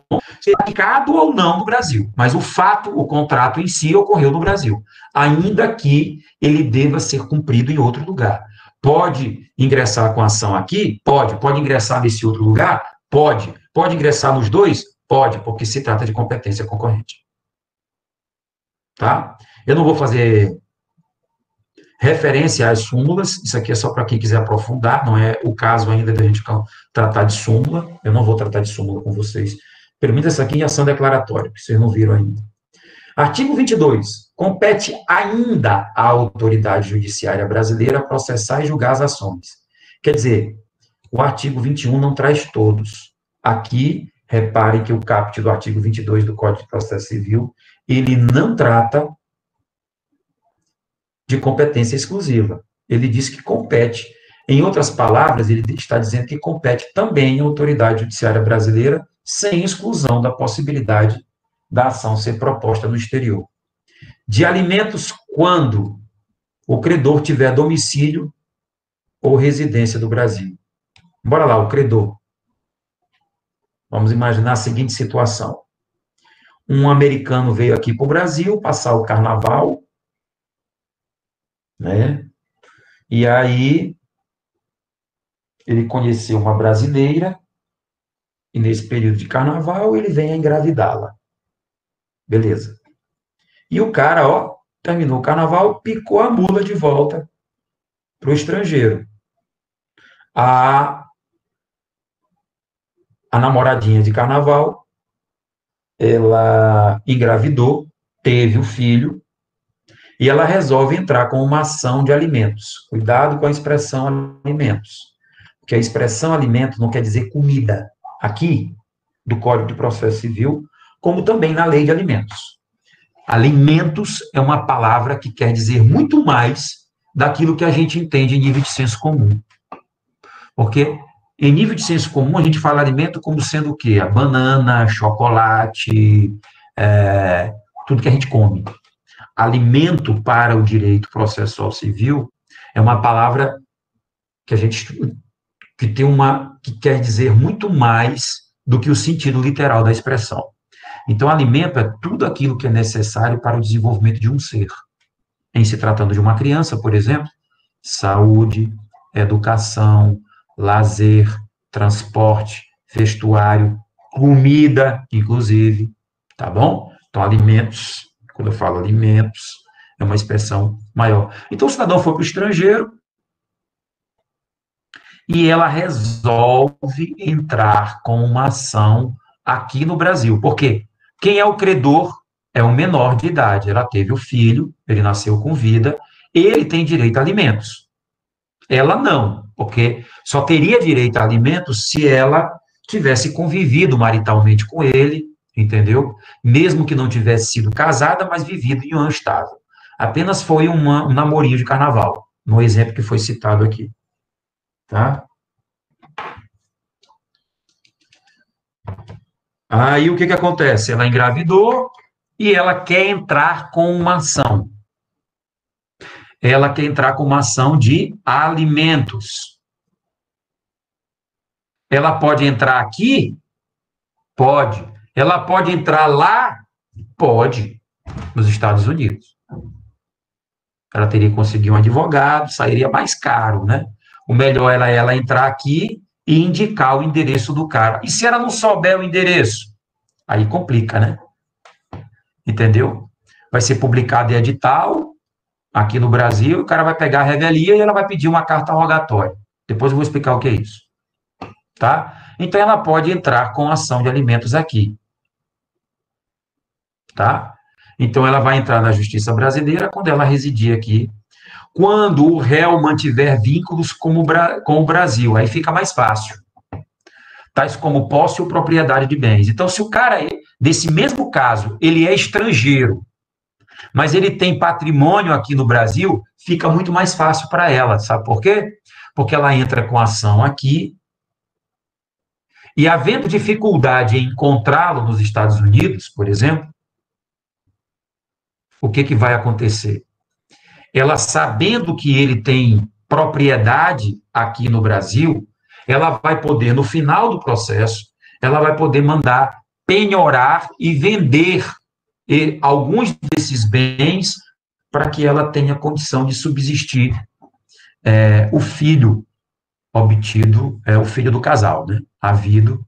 Praticado ou não no Brasil, mas o fato, o contrato em si ocorreu no Brasil, ainda que ele deva ser cumprido em outro lugar. Pode ingressar com ação aqui? Pode. Pode ingressar nesse outro lugar? Pode. Pode ingressar nos dois? Pode, porque se trata de competência concorrente. Tá? Eu não vou fazer referência às súmulas, isso aqui é só para quem quiser aprofundar, não é o caso ainda da gente tratar de súmula, eu não vou tratar de súmula com vocês. Permita isso aqui em ação declaratória, que vocês não viram ainda. Artigo 22. Compete ainda à autoridade judiciária brasileira processar e julgar as ações. Quer dizer, o artigo 21 não traz todos. Aqui, reparem que o caput do artigo 22 do Código de Processo Civil, ele não trata de competência exclusiva. Ele diz que compete. Em outras palavras, ele está dizendo que compete também à autoridade judiciária brasileira, sem exclusão da possibilidade da ação ser proposta no exterior. De alimentos quando o credor tiver domicílio ou residência do Brasil. Bora lá, o credor. Vamos imaginar a seguinte situação. Um americano veio aqui para o Brasil passar o carnaval, né? E aí ele conheceu uma brasileira e nesse período de carnaval ele vem a engravidá-la. Beleza. E o cara, terminou o carnaval, picou a mula de volta para o estrangeiro. A namoradinha de carnaval, ela engravidou, teve o filho, e ela resolve entrar com uma ação de alimentos. Cuidado com a expressão alimentos, porque a expressão alimento não quer dizer comida. Aqui, do Código de Processo Civil, como também na Lei de Alimentos. Alimentos é uma palavra que quer dizer muito mais daquilo que a gente entende em nível de senso comum. Porque em nível de senso comum, a gente fala alimento como sendo o quê? A banana, chocolate, tudo que a gente come. Alimento para o direito processual civil é uma palavra que a gente que tem que quer dizer muito mais do que o sentido literal da expressão. Então, alimento é tudo aquilo que é necessário para o desenvolvimento de um ser. Em se tratando de uma criança, por exemplo, saúde, educação, lazer, transporte, vestuário, comida, inclusive, tá bom? Então, alimentos, quando eu falo alimentos, é uma expressão maior. Então, o cidadão foi para o estrangeiro e ela resolve entrar com uma ação aqui no Brasil. Por quê? Quem é o credor é um menor de idade. Ela teve o filho, ele nasceu com vida, ele tem direito a alimentos. Ela não, porque só teria direito a alimentos se ela tivesse convivido maritalmente com ele, entendeu? Mesmo que não tivesse sido casada, mas vivido em um estável. Apenas foi um namorinho de carnaval, no exemplo que foi citado aqui. Tá? Aí o que acontece? Ela engravidou e ela quer entrar com uma ação. Ela quer entrar com uma ação de alimentos. Ela pode entrar aqui? Pode. Ela pode entrar lá? Pode. Nos Estados Unidos. Ela teria que conseguir um advogado, sairia mais caro, né? O melhor era ela entrar aqui e indicar o endereço do cara. E se ela não souber o endereço? Aí complica, né? Entendeu? Vai ser publicado em edital, aqui no Brasil, o cara vai pegar a revelia e ela vai pedir uma carta rogatória. Depois eu vou explicar o que é isso. Tá? Então, ela pode entrar com ação de alimentos aqui. Tá? Então, ela vai entrar na Justiça Brasileira quando ela residir aqui. Quando o réu mantiver vínculos com o Brasil, aí fica mais fácil. Tais como posse ou propriedade de bens. Então, se o cara, desse mesmo caso, ele é estrangeiro, mas ele tem patrimônio aqui no Brasil, fica muito mais fácil para ela. Sabe por quê? Porque ela entra com ação aqui, e havendo dificuldade em encontrá-lo nos Estados Unidos, por exemplo, o que vai acontecer? Ela, sabendo que ele tem propriedade aqui no Brasil, ela vai poder, no final do processo, ela vai poder mandar penhorar e vender alguns desses bens para que ela tenha condição de subsistir o filho obtido, o filho do casal, né? Havido,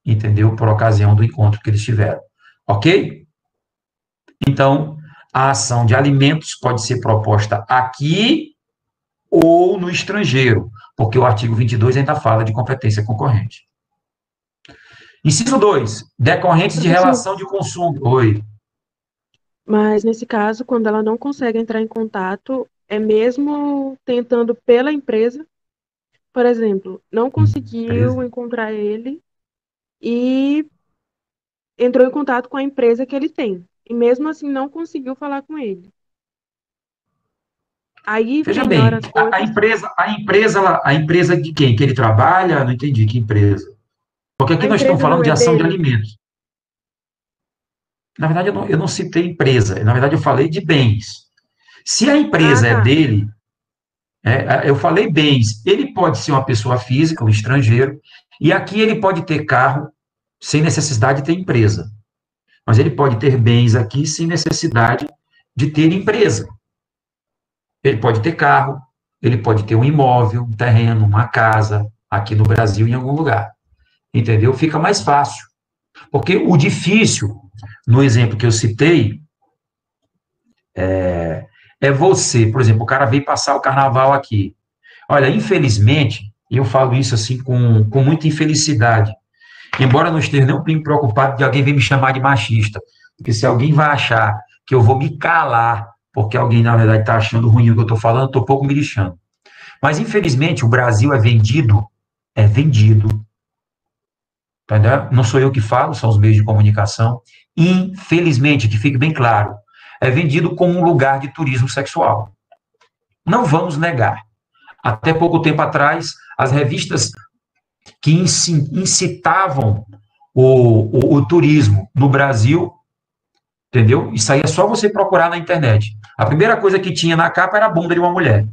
entendeu? Por ocasião do encontro que eles tiveram. Ok? Então, a ação de alimentos pode ser proposta aqui ou no estrangeiro, porque o artigo 22 ainda fala de competência concorrente. Inciso 2, decorrentes de relação de consumo. Oi. Mas, nesse caso, quando ela não consegue entrar em contato, é mesmo tentando pela empresa, por exemplo, não conseguiu encontrar ele e entrou em contato com a empresa que ele tem. E mesmo assim não conseguiu falar com ele. Aí, veja bem, a empresa de quem? Que ele trabalha? Não entendi, que empresa? Porque aqui nós estamos falando de ação de alimentos. Na verdade, eu não citei empresa, na verdade eu falei de bens. Se a empresa é dele, eu falei bens, ele pode ser uma pessoa física, um estrangeiro, e aqui ele pode ter carro sem necessidade de ter empresa. Mas ele pode ter bens aqui sem necessidade de ter empresa. Ele pode ter carro, ele pode ter um imóvel, um terreno, uma casa, aqui no Brasil, em algum lugar. Entendeu? Fica mais fácil. Porque o difícil, no exemplo que eu citei, é você, por exemplo, o cara veio passar o carnaval aqui. Olha, infelizmente, e eu falo isso assim com muita infelicidade, embora não esteja nem um pouco preocupado de alguém vir me chamar de machista, porque se alguém vai achar que eu vou me calar, porque alguém, na verdade, está achando ruim o que eu estou falando, eu estou pouco me lixando. Mas, infelizmente, o Brasil é vendido, entendeu? Não sou eu que falo, são os meios de comunicação. Infelizmente, que fique bem claro, é vendido como um lugar de turismo sexual. Não vamos negar. Até pouco tempo atrás, as revistas que incitavam o turismo no Brasil, entendeu? Isso aí é só você procurar na internet. A primeira coisa que tinha na capa era a bunda de uma mulher.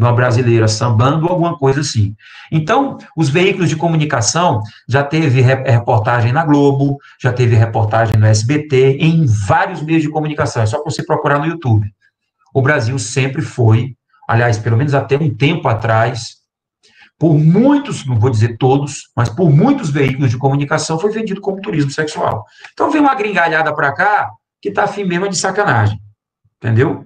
uma brasileira sambando, alguma coisa assim. Então, os veículos de comunicação, já teve reportagem na Globo, já teve reportagem no SBT, em vários meios de comunicação, é só você procurar no YouTube. O Brasil sempre foi, aliás, pelo menos até um tempo atrás, por muitos, não vou dizer todos, mas por muitos veículos de comunicação foi vendido como turismo sexual. Então vem uma gringalhada para cá que está afim mesmo de sacanagem, entendeu?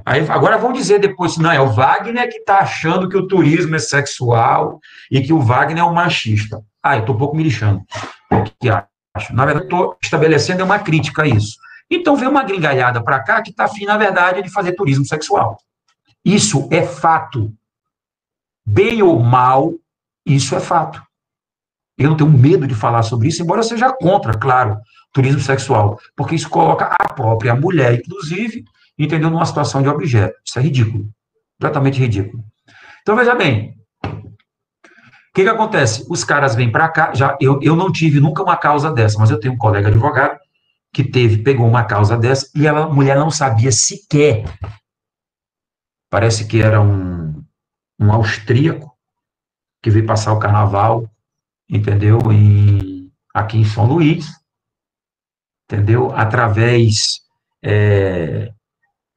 Aí, agora vão dizer depois, não, é o Wagner que está achando que o turismo é sexual e que o Wagner é um machista. Eu estou um pouco me lixando. O que acho? Na verdade, estou estabelecendo uma crítica a isso. Então, vem uma gringalhada para cá que está afim, na verdade, de fazer turismo sexual. Isso é fato. Bem ou mal, isso é fato. Eu não tenho medo de falar sobre isso, embora eu seja contra, claro, turismo sexual, porque isso coloca a própria mulher, inclusive, entendeu, numa situação de objeto. Isso é ridículo. Completamente ridículo. Então, veja bem. O que acontece? Os caras vêm para cá, eu não tive nunca uma causa dessa, mas eu tenho um colega advogado que pegou uma causa dessa e a mulher não sabia sequer. Parece que era um austríaco que veio passar o carnaval, entendeu? Aqui em São Luís, entendeu? Através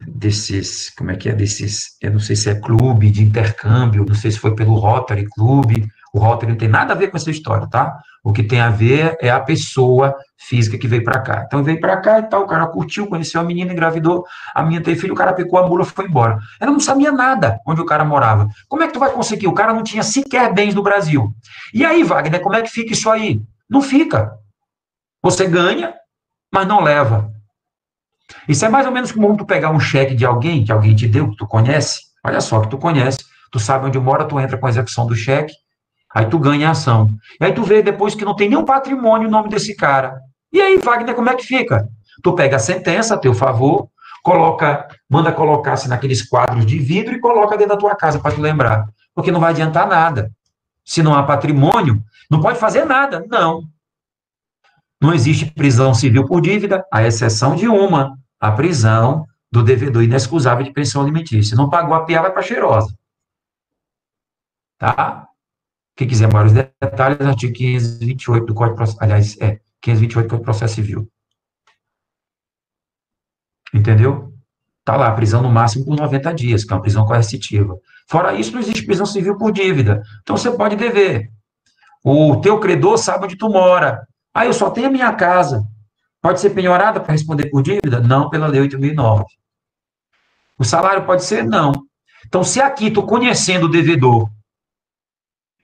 desses, como é que é, eu não sei se é clube de intercâmbio, não sei se foi pelo Rotary Clube, o Rotary não tem nada a ver com essa história, tá? O que tem a ver é a pessoa física que veio para cá. Então, veio para cá e tal, o cara curtiu, conheceu a menina, engravidou, a menina teve filho, o cara picou a mula e foi embora. Ela não sabia nada onde o cara morava. Como é que tu vai conseguir? O cara não tinha sequer bens no Brasil. E aí, Wagner, como é que fica isso aí? Não fica. Você ganha, mas não leva. Isso é mais ou menos como tu pegar um cheque de alguém, que alguém te deu, que tu conhece, olha só, que tu conhece, tu sabe onde mora, tu entra com a execução do cheque, aí tu ganha a ação. E aí tu vê depois que não tem nenhum patrimônio o nome desse cara. E aí, Wagner, como é que fica? Tu pega a sentença a teu favor, manda colocar-se naqueles quadros de vidro e coloca dentro da tua casa para tu lembrar. Porque não vai adiantar nada. Se não há patrimônio, não pode fazer nada. Não existe prisão civil por dívida, à exceção de a prisão do devedor inexcusável de pensão alimentícia. Não pagou a PA, vai para cheirosa. Tá? Quem quiser maiores detalhes, artigo 528 do Código de Processo, aliás, 528 do Código de Processo Civil. Entendeu? Tá lá, prisão no máximo por 90 dias, que é uma prisão coercitiva. Fora isso, não existe prisão civil por dívida. Então, você pode dever. O teu credor sabe onde tu mora. Eu só tenho a minha casa. Pode ser penhorada para responder por dívida? Não, pela Lei 8.009. O salário pode ser? Não. Então, se aqui, tu conhecendo o devedor,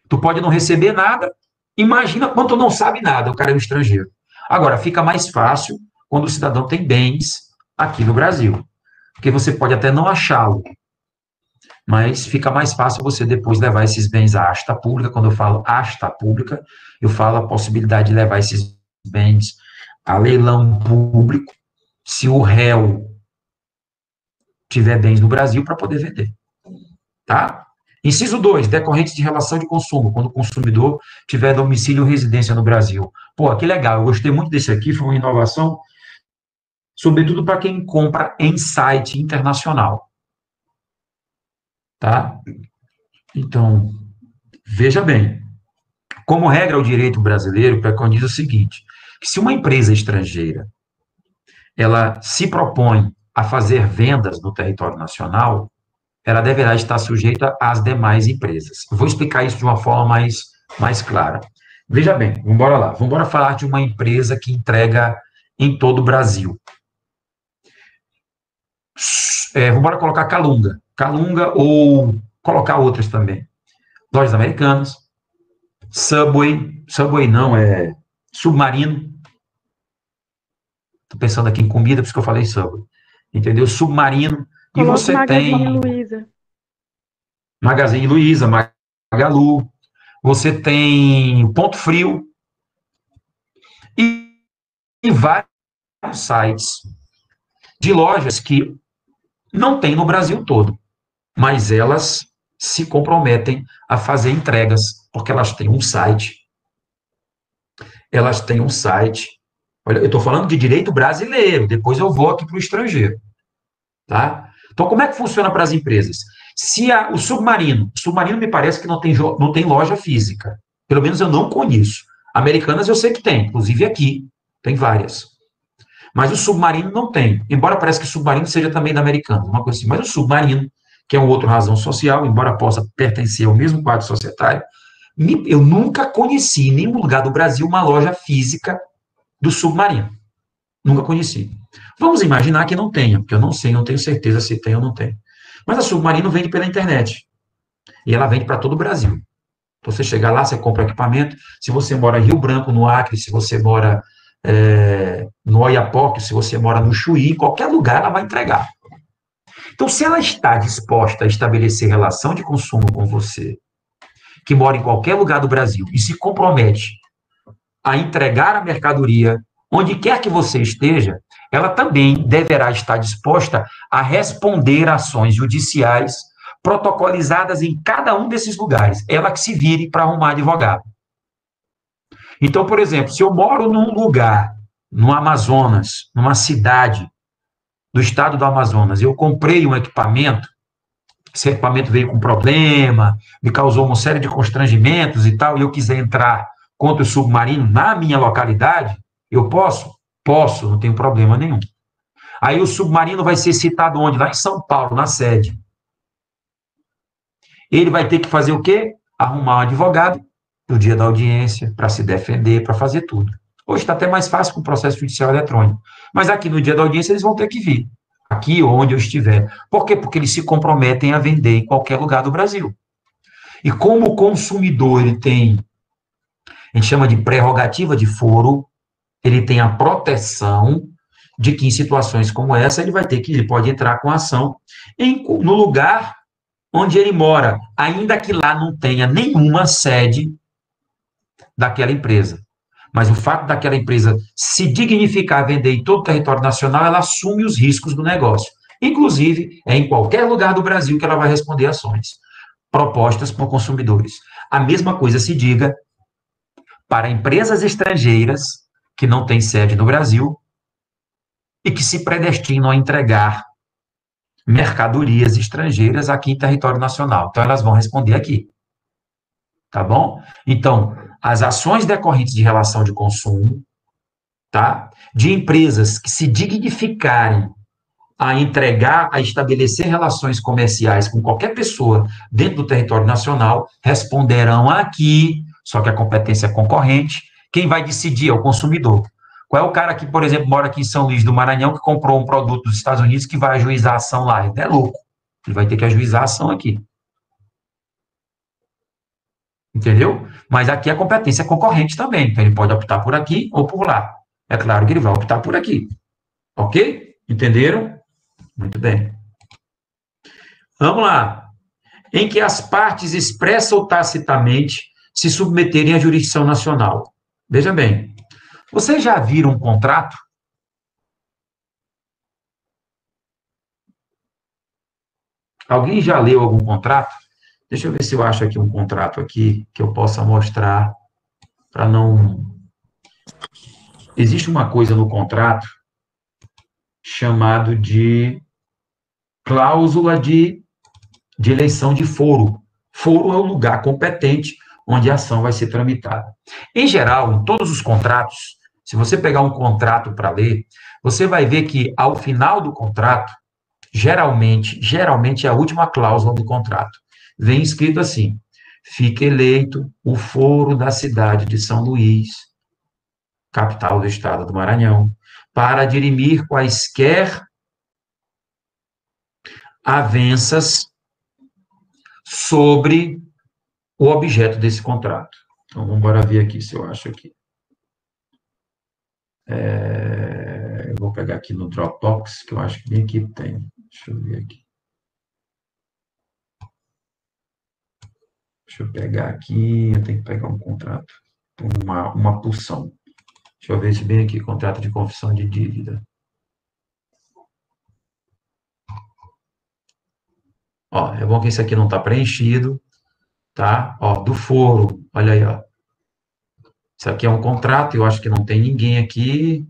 tu pode não receber nada, imagina quando tu não sabe nada, o cara é um estrangeiro. Agora, fica mais fácil quando o cidadão tem bens aqui no Brasil. Porque você pode até não achá-lo, mas fica mais fácil você depois levar esses bens à asta pública. Quando eu falo asta pública, eu falo a possibilidade de levar esses bens a leilão público, se o réu tiver bens no Brasil para poder vender. Tá? Inciso 2, decorrentes de relação de consumo, quando o consumidor tiver domicílio ou residência no Brasil. Que legal, eu gostei muito desse aqui, foi uma inovação, sobretudo para quem compra em site internacional. Tá? Então, veja bem, como regra, o direito brasileiro preconiza o seguinte, que se uma empresa estrangeira, ela se propõe a fazer vendas no território nacional, ela deverá estar sujeita às demais empresas. Eu vou explicar isso de uma forma mais clara. Veja bem, vamos lá. Vamos falar de uma empresa que entrega em todo o Brasil. Vamos colocar Calunga ou colocar outras também. Lojas Americanas, Subway não, Submarino. Estou pensando aqui em comida, por isso que eu falei Subway. Entendeu? Submarino. E você tem Magazine Luiza, Magalu, você tem Ponto Frio e vários sites de lojas que não tem no Brasil todo, mas elas se comprometem a fazer entregas, porque elas têm um site. Olha, eu estou falando de direito brasileiro, depois eu vou aqui para o estrangeiro. Tá? Então, como é que funciona para as empresas? O submarino me parece que não tem loja física. Pelo menos eu não conheço. Americanas eu sei que tem, inclusive aqui, tem várias. Mas o submarino não tem, embora pareça que o submarino seja também da Americanas, uma coisa assim. Mas o submarino, que é uma outra razão social, embora possa pertencer ao mesmo quadro societário, eu nunca conheci em nenhum lugar do Brasil uma loja física do submarino. Nunca conheci. Vamos imaginar que não tenha, porque eu não sei, não tenho certeza se tem ou não tem. Mas a Submarino vende pela internet. E ela vende para todo o Brasil. Então, você chegar lá, você compra equipamento. Se você mora em Rio Branco, no Acre, se você mora no Oiapoque, se você mora no Chuí, em qualquer lugar ela vai entregar. Então, se ela está disposta a estabelecer relação de consumo com você, que mora em qualquer lugar do Brasil, e se compromete a entregar a mercadoria onde quer que você esteja, ela também deverá estar disposta a responder a ações judiciais protocolizadas em cada um desses lugares. Ela que se vire para arrumar advogado. Então, por exemplo, se eu moro num lugar, no Amazonas, numa cidade do estado do Amazonas, eu comprei um equipamento, esse equipamento veio com problema, me causou uma série de constrangimentos e tal, e eu quiser entrar contra o submarino na minha localidade, eu posso? Posso, não tenho problema nenhum. Aí o submarino vai ser citado onde? Lá em São Paulo, na sede. Ele vai ter que fazer o quê? Arrumar um advogado no dia da audiência, para se defender, para fazer tudo. Hoje está até mais fácil com o processo judicial eletrônico. Mas aqui no dia da audiência eles vão ter que vir. Aqui onde eu estiver. Por quê? Porque eles se comprometem a vender em qualquer lugar do Brasil. E como o consumidor ele tem, a gente chama de prerrogativa de foro, ele tem a proteção de que em situações como essa ele pode entrar com ação no lugar onde ele mora, ainda que lá não tenha nenhuma sede daquela empresa. Mas o fato daquela empresa se dignificar a vender em todo o território nacional, ela assume os riscos do negócio. Inclusive, é em qualquer lugar do Brasil que ela vai responder ações propostas por consumidores. A mesma coisa se diga para empresas estrangeiras que não têm sede no Brasil e que se predestinam a entregar mercadorias estrangeiras aqui em território nacional. Então, elas vão responder aqui. Tá bom? Então, as ações decorrentes de relação de consumo, tá? De empresas que se dignificarem a entregar, a estabelecer relações comerciais com qualquer pessoa dentro do território nacional, responderão aqui, só que a competência é concorrente. Quem vai decidir é o consumidor. Qual é o cara que, por exemplo, mora aqui em São Luís do Maranhão, que comprou um produto dos Estados Unidos que vai ajuizar a ação lá? Ele é louco. Ele vai ter que ajuizar a ação aqui. Entendeu? Mas aqui a competência é concorrente também. Então, ele pode optar por aqui ou por lá. É claro que ele vai optar por aqui. Ok? Entenderam? Muito bem. Vamos lá. Em que as partes expressa ou tacitamente se submeterem à jurisdição nacional. Veja bem. Vocês já viram um contrato? Alguém já leu algum contrato? Deixa eu ver se eu acho aqui um contrato aqui que eu possa mostrar para não... Existe uma coisa no contrato chamado de cláusula de eleição de foro. Foro é o lugar competente onde a ação vai ser tramitada. Em geral, em todos os contratos, se você pegar um contrato para ler, você vai ver que ao final do contrato, geralmente é a última cláusula do contrato. Vem escrito assim: fica eleito o foro da cidade de São Luís, capital do estado do Maranhão, para dirimir quaisquer avanças sobre o objeto desse contrato. Então, vamos embora ver aqui se eu acho aqui. Eu vou pegar aqui no Dropbox, que eu acho que bem aqui tem. Deixa eu ver aqui. Deixa eu pegar aqui, eu tenho que pegar um contrato, uma pulsão. Deixa eu ver se bem aqui, contrato de confissão de dívida. Ó, é bom que esse aqui não está preenchido, tá? Ó, do foro, olha aí, ó. Isso aqui é um contrato, eu acho que não tem ninguém aqui.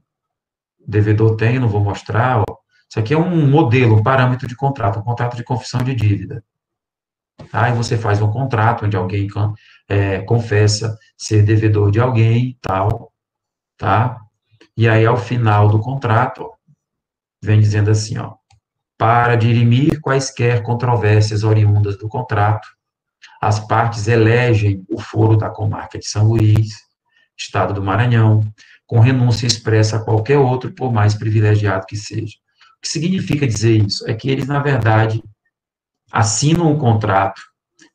O devedor tem, não vou mostrar, ó. Isso aqui é um modelo, um parâmetro de contrato, um contrato de confissão de dívida. Aí você faz um contrato onde alguém confessa ser devedor de alguém e tal, tá? E aí, ao final do contrato, ó, vem dizendo assim, ó, para dirimir quaisquer controvérsias oriundas do contrato, as partes elegem o foro da comarca de São Luís, Estado do Maranhão, com renúncia expressa a qualquer outro, por mais privilegiado que seja. O que significa dizer isso? É que eles, na verdade, assinam um contrato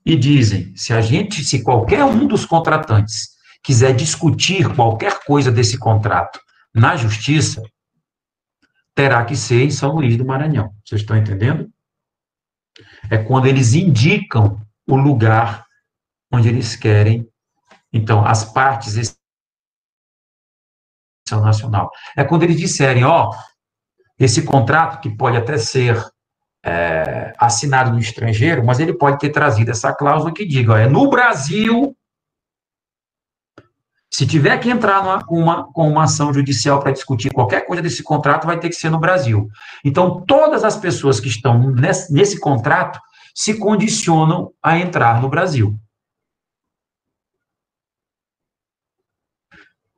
e dizem, se qualquer um dos contratantes quiser discutir qualquer coisa desse contrato na justiça, terá que ser em São Luís do Maranhão. Vocês estão entendendo? É quando eles indicam o lugar onde eles querem. Então, as partes nacional. É quando eles disserem, ó, esse contrato, que pode até ser assinado no estrangeiro, mas ele pode ter trazido essa cláusula que diga, ó, no Brasil, se tiver que entrar com uma ação judicial para discutir qualquer coisa desse contrato, vai ter que ser no Brasil. Então, todas as pessoas que estão nesse contrato se condicionam a entrar no Brasil.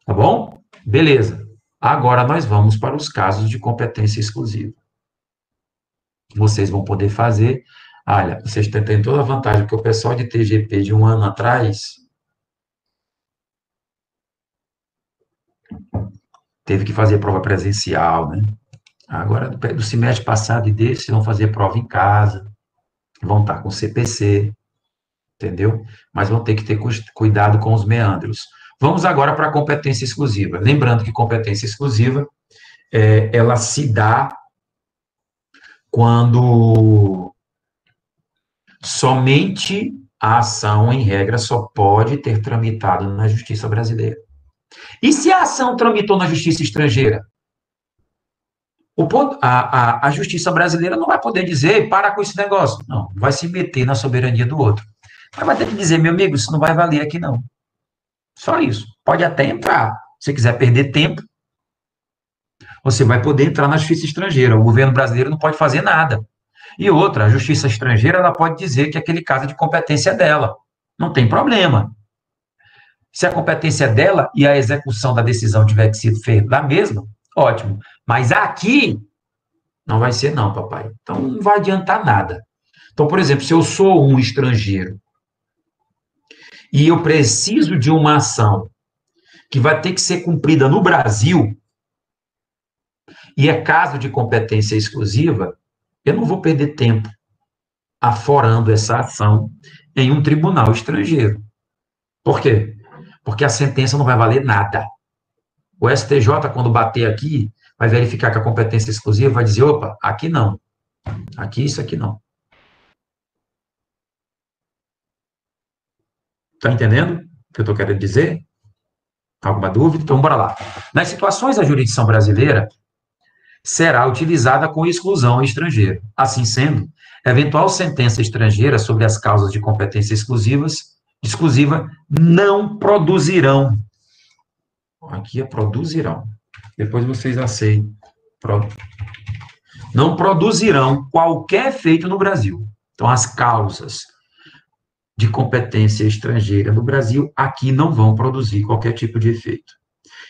Tá bom? Beleza. Agora nós vamos para os casos de competência exclusiva. Vocês vão poder fazer. Olha, vocês têm toda a vantagem, porque o pessoal de TGP de um ano atrás teve que fazer prova presencial, né? Agora, do semestre passado e desse, vão fazer prova em casa, vão estar com CPC, entendeu? Mas vão ter que ter cuidado com os meandros. Vamos agora para a competência exclusiva. Lembrando que competência exclusiva, ela se dá quando somente a ação, em regra, só pode ter tramitado na justiça brasileira. E se a ação tramitou na justiça estrangeira? A justiça brasileira não vai poder dizer, para com esse negócio. Não, vai se meter na soberania do outro. Mas vai ter que dizer, meu amigo, isso não vai valer aqui, não. Só isso. Pode até entrar. Se quiser perder tempo, você vai poder entrar na justiça estrangeira. O governo brasileiro não pode fazer nada. E outra, a justiça estrangeira, ela pode dizer que aquele caso de competência é dela. Não tem problema. Se a competência é dela e a execução da decisão tiver que ser feita da mesma, ótimo. Mas aqui, não vai ser não, papai. Então, não vai adiantar nada. Então, por exemplo, se eu sou um estrangeiro e eu preciso de uma ação que vai ter que ser cumprida no Brasil, e é caso de competência exclusiva, eu não vou perder tempo aforando essa ação em um tribunal estrangeiro. Por quê? Porque a sentença não vai valer nada. O STJ, quando bater aqui, vai verificar que a competência exclusiva vai dizer, opa, aqui não. Aqui, isso aqui não. Está entendendo o que eu estou querendo dizer? Alguma dúvida? Então, bora lá. Nas situações da jurisdição brasileira, será utilizada com exclusão estrangeira. Assim sendo, eventual sentença estrangeira sobre as causas de competência exclusiva não produzirão. Aqui é produzirão. Depois vocês aceitem. Não produzirão qualquer efeito no Brasil. Então, as causas de competência estrangeira no Brasil aqui não vão produzir qualquer tipo de efeito.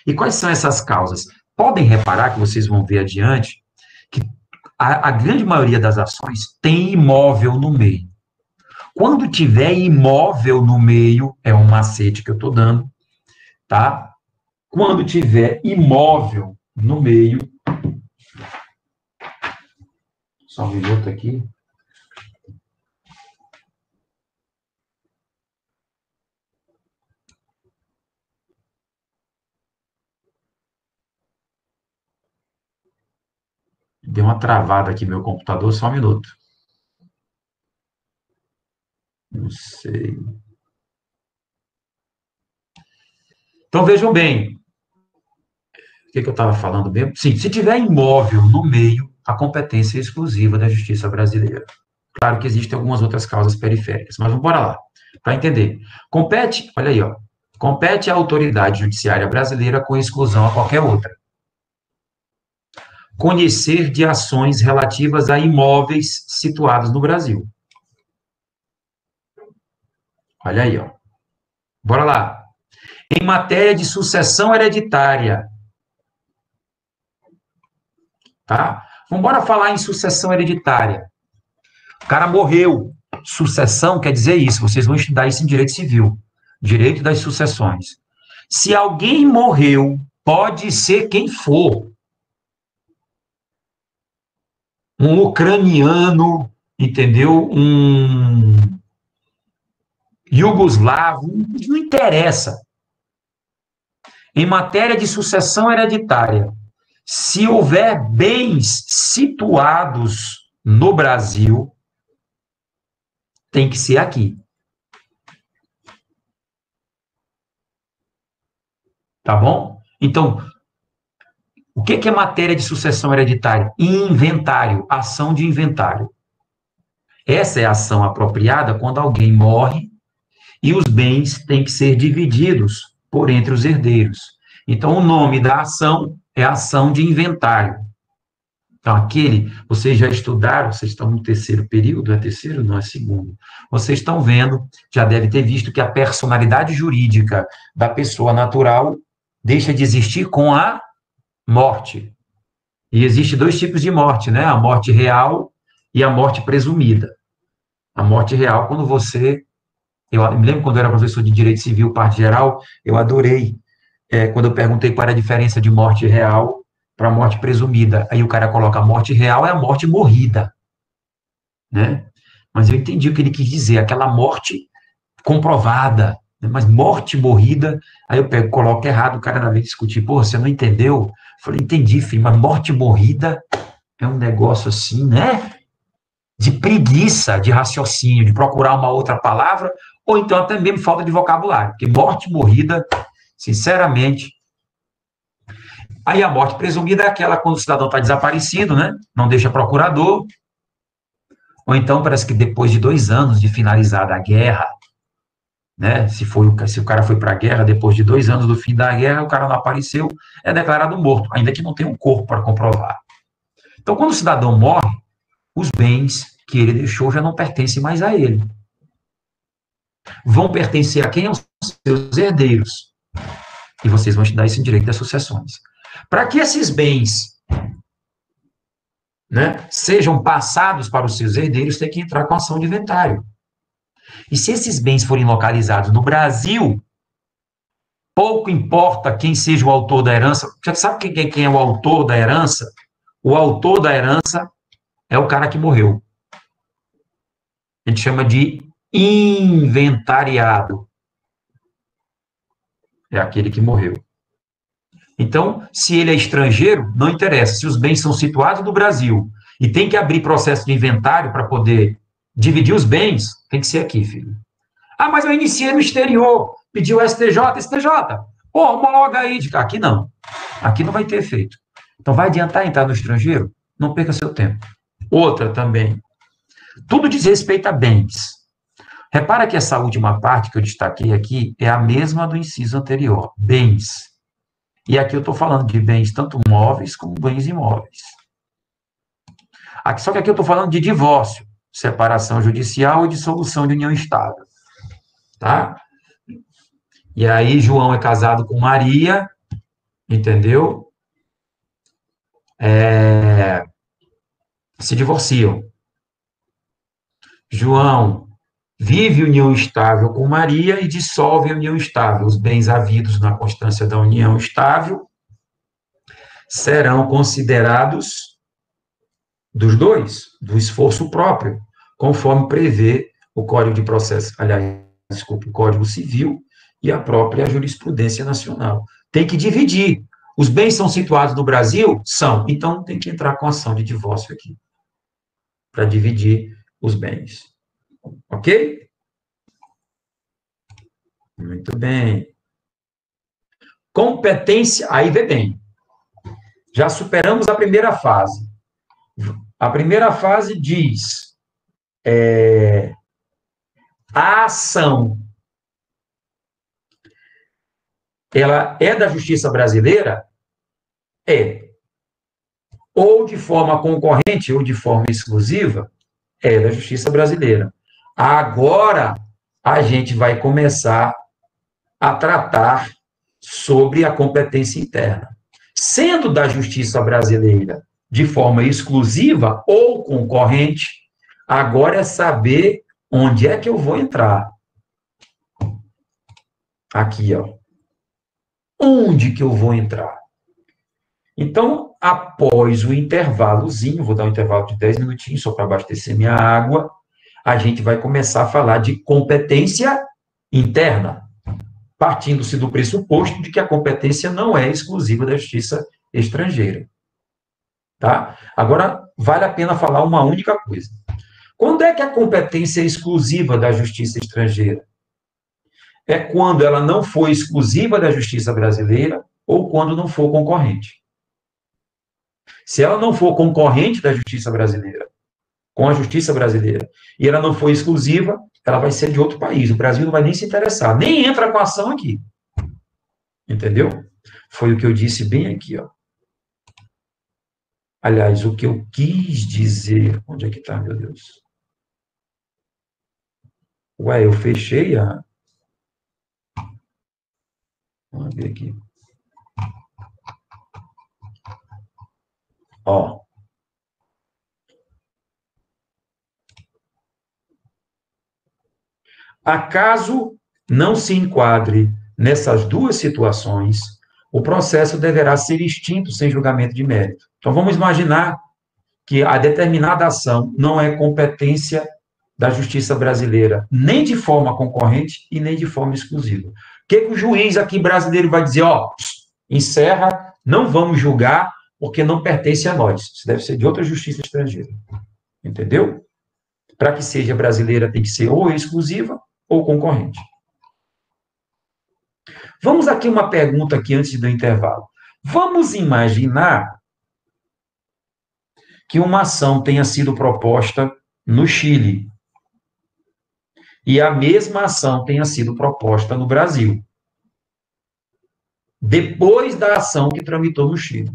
E quais são essas causas? Podem reparar, que vocês vão ver adiante, que a grande maioria das ações tem imóvel no meio. Quando tiver imóvel no meio, é um macete que eu estou dando, tá? Quando tiver imóvel no meio, só um minuto aqui. Deu uma travada aqui no meu computador, só um minuto. Não sei. Então, vejam bem. O que eu estava falando mesmo? Sim, se tiver imóvel no meio, a competência é exclusiva da justiça brasileira. Claro que existem algumas outras causas periféricas, mas vamos embora lá, para entender. Compete, olha aí, ó, compete à autoridade judiciária brasileira com exclusão a qualquer outra. Conhecer de ações relativas a imóveis situados no Brasil. Olha aí, ó. Bora lá. Em matéria de sucessão hereditária. Tá? Vamos embora falar em sucessão hereditária. O cara morreu. Sucessão quer dizer isso. Vocês vão estudar isso em direito civil. Direito das sucessões. Se alguém morreu, pode ser quem for. Um ucraniano, entendeu? Um iugoslavo, não interessa. Em matéria de sucessão hereditária, se houver bens situados no Brasil, tem que ser aqui. Tá bom? Então, o que é matéria de sucessão hereditária? Inventário, ação de inventário. Essa é a ação apropriada quando alguém morre e os bens têm que ser divididos por entre os herdeiros. Então, o nome da ação é ação de inventário. Então, vocês já estudaram, vocês estão no terceiro período, é terceiro? Não, é segundo. Vocês estão vendo, já deve ter visto que a personalidade jurídica da pessoa natural deixa de existir com a morte. E existe dois tipos de morte, né? A morte real e a morte presumida. A morte real, quando você... Eu me lembro quando eu era professor de Direito Civil, parte geral, eu adorei quando eu perguntei qual era a diferença de morte real para morte presumida. Aí o cara coloca a morte real é a morte morrida, né? Mas eu entendi o que ele quis dizer, aquela morte comprovada, né? Mas morte morrida, aí eu coloco errado, o cara na vez discutir, pô, você não entendeu? Eu falei, entendi, filho, mas morte morrida é um negócio assim, né? De preguiça, de raciocínio, de procurar uma outra palavra, ou então até mesmo falta de vocabulário, porque morte morrida, sinceramente... Aí a morte presumida é aquela quando o cidadão está desaparecido, né? Não deixa procurador, ou então parece que depois de 2 anos de finalizada a guerra, né? Se o cara foi para a guerra, depois de 2 anos do fim da guerra, o cara não apareceu, é declarado morto, ainda que não tenha um corpo para comprovar. Então, quando o cidadão morre, os bens que ele deixou já não pertencem mais a ele. Vão pertencer a quem? Aos seus herdeiros. E vocês vão estudar isso em direito das sucessões. Para que esses bens, né, sejam passados para os seus herdeiros, tem que entrar com ação de inventário. E se esses bens forem localizados no Brasil, pouco importa quem seja o autor da herança. Você sabe quem é o autor da herança? O autor da herança é o cara que morreu. A gente chama de inventariado. É aquele que morreu. Então, se ele é estrangeiro, não interessa. Se os bens são situados no Brasil e tem que abrir processo de inventário para poder dividir os bens, tem que ser aqui, filho. Ah, mas eu iniciei no exterior, pediu STJ, pô, homologa aí. Aqui não. Aqui não vai ter efeito. Então, vai adiantar entrar no estrangeiro? Não perca seu tempo. Outra também. Tudo diz respeito a bens. Repara que essa última parte que eu destaquei aqui é a mesma do inciso anterior. Bens. E aqui eu estou falando de bens tanto móveis como bens imóveis. Só que aqui eu estou falando de divórcio, separação judicial e dissolução de união estável. Tá? E aí João é casado com Maria, entendeu? Se divorciam. João vive união estável com Maria e dissolve a união estável. Os bens havidos na constância da união estável serão considerados dos dois, do esforço próprio, conforme prevê o Código de Processo, o Código Civil e a própria jurisprudência nacional. Tem que dividir. Os bens são situados no Brasil? São. Então, tem que entrar com ação de divórcio aqui, para dividir os bens. Ok? Muito bem. Competência, aí vê bem. Já superamos a primeira fase. A primeira fase diz a ação, ela é da justiça brasileira? É. Ou de forma concorrente, ou de forma exclusiva? É da justiça brasileira. Agora, a gente vai começar a tratar sobre a competência interna. Sendo da justiça brasileira de forma exclusiva ou concorrente, agora é saber onde é que eu vou entrar. Aqui, ó. Onde que eu vou entrar? Então, após o intervalozinho, vou dar um intervalo de 10 minutinhos só para abastecer minha água, a gente vai começar a falar de competência interna, partindo-se do pressuposto de que a competência não é exclusiva da justiça estrangeira. Tá? Agora, vale a pena falar uma única coisa. Quando é que a competência é exclusiva da justiça estrangeira? É quando ela não for exclusiva da justiça brasileira ou quando não for concorrente. Se ela não for concorrente da justiça brasileira, com a justiça brasileira, e ela não for exclusiva, ela vai ser de outro país. O Brasil não vai nem se interessar, nem entra com a ação aqui. Entendeu? Foi o que eu disse bem aqui, ó. Aliás, o que eu quis dizer... Onde é que está, meu Deus? Ué, eu fechei a... Vamos ver aqui. Ó. Acaso não se enquadre nessas duas situações, o processo deverá ser extinto sem julgamento de mérito. Então, vamos imaginar que a determinada ação não é competência da justiça brasileira, nem de forma concorrente e nem de forma exclusiva. O que o juiz aqui brasileiro vai dizer? Ó, encerra, não vamos julgar, porque não pertence a nós. Isso deve ser de outra justiça estrangeira. Entendeu? Para que seja brasileira, tem que ser ou exclusiva ou concorrente. Vamos aqui uma pergunta aqui antes do intervalo. Vamos imaginar que uma ação tenha sido proposta no Chile e a mesma ação tenha sido proposta no Brasil, depois da ação que tramitou no Chile.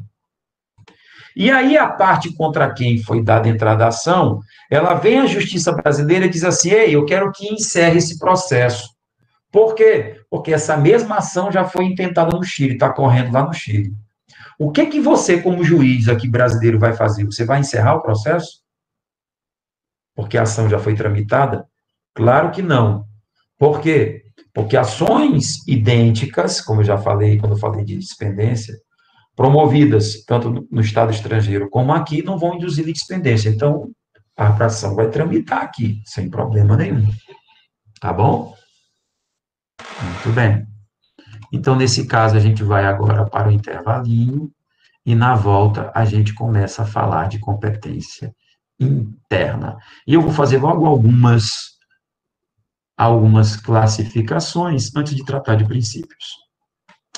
E aí a parte contra quem foi dada entrada à ação, ela vem à justiça brasileira e diz assim, ei, eu quero que encerre esse processo. Por quê? Porque essa mesma ação já foi intentada no Chile, está correndo lá no Chile. O que você, como juiz aqui brasileiro, vai fazer? Você vai encerrar o processo? Porque a ação já foi tramitada? Claro que não. Por quê? Porque ações idênticas, como eu já falei quando eu falei de dispendência, promovidas tanto no Estado estrangeiro como aqui, não vão induzir litisπendência. Então, a ação vai tramitar aqui, sem problema nenhum. Tá bom? Muito bem. Então, nesse caso, a gente vai agora para o intervalinho e, na volta, a gente começa a falar de competência interna. E eu vou fazer logo algumas classificações antes de tratar de princípios.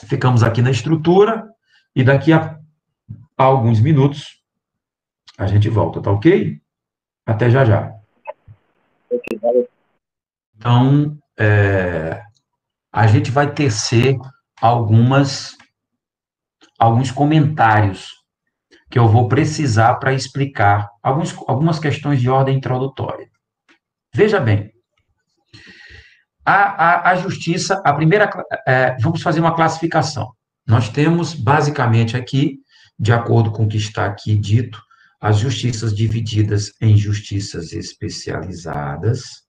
Ficamos aqui na estrutura e daqui a alguns minutos a gente volta, tá ok? Até já já. Então, a gente vai tecer alguns comentários que eu vou precisar para explicar algumas questões de ordem introdutória. Veja bem, a justiça, vamos fazer uma classificação. Nós temos, basicamente, aqui, de acordo com o que está aqui dito, as justiças divididas em justiças especializadas,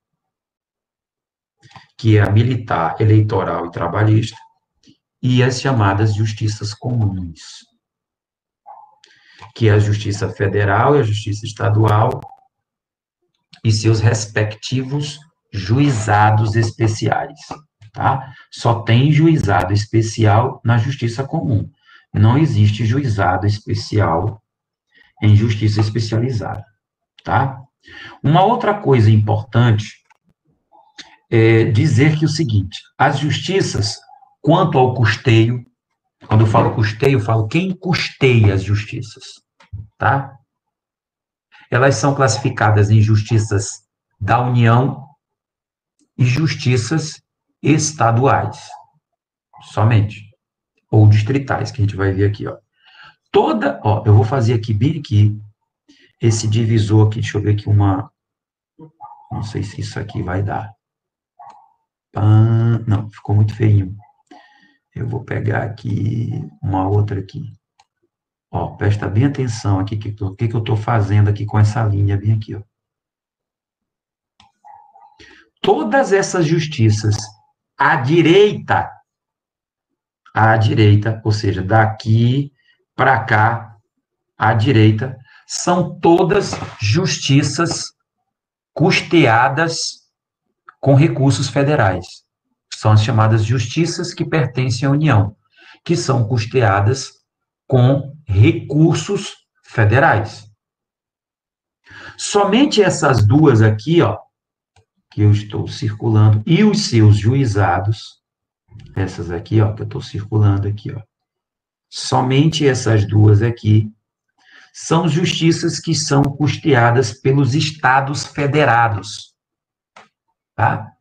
que é a militar, eleitoral e trabalhista, e as chamadas justiças comuns, que é a justiça federal e a justiça estadual, e seus respectivos juizados especiais, tá? Só tem juizado especial na justiça comum. Não existe juizado especial em justiça especializada, tá? Uma outra coisa importante é dizer que o seguinte, as justiças, quanto ao custeio, quando eu falo custeio, eu falo quem custeia as justiças, tá? Elas são classificadas em justiças da União e justiças estaduais, somente, ou distritais, que a gente vai ver aqui, ó. Eu vou fazer aqui, bem aqui, esse divisor aqui, deixa eu ver aqui não sei se isso aqui vai dar. Não, ficou muito feinho. Eu vou pegar aqui uma outra aqui. Ó, presta bem atenção aqui, o que eu estou fazendo aqui com essa linha bem aqui, ó. Todas essas justiças à direita, ou seja, daqui para cá, à direita, são todas justiças custeadas com recursos federais. São as chamadas justiças que pertencem à União, que são custeadas com recursos federais. Somente essas duas aqui, ó, que eu estou circulando, e os seus juizados, essas aqui, ó, que eu estou circulando aqui, ó, somente essas duas aqui são justiças que são custeadas pelos estados federados, tá?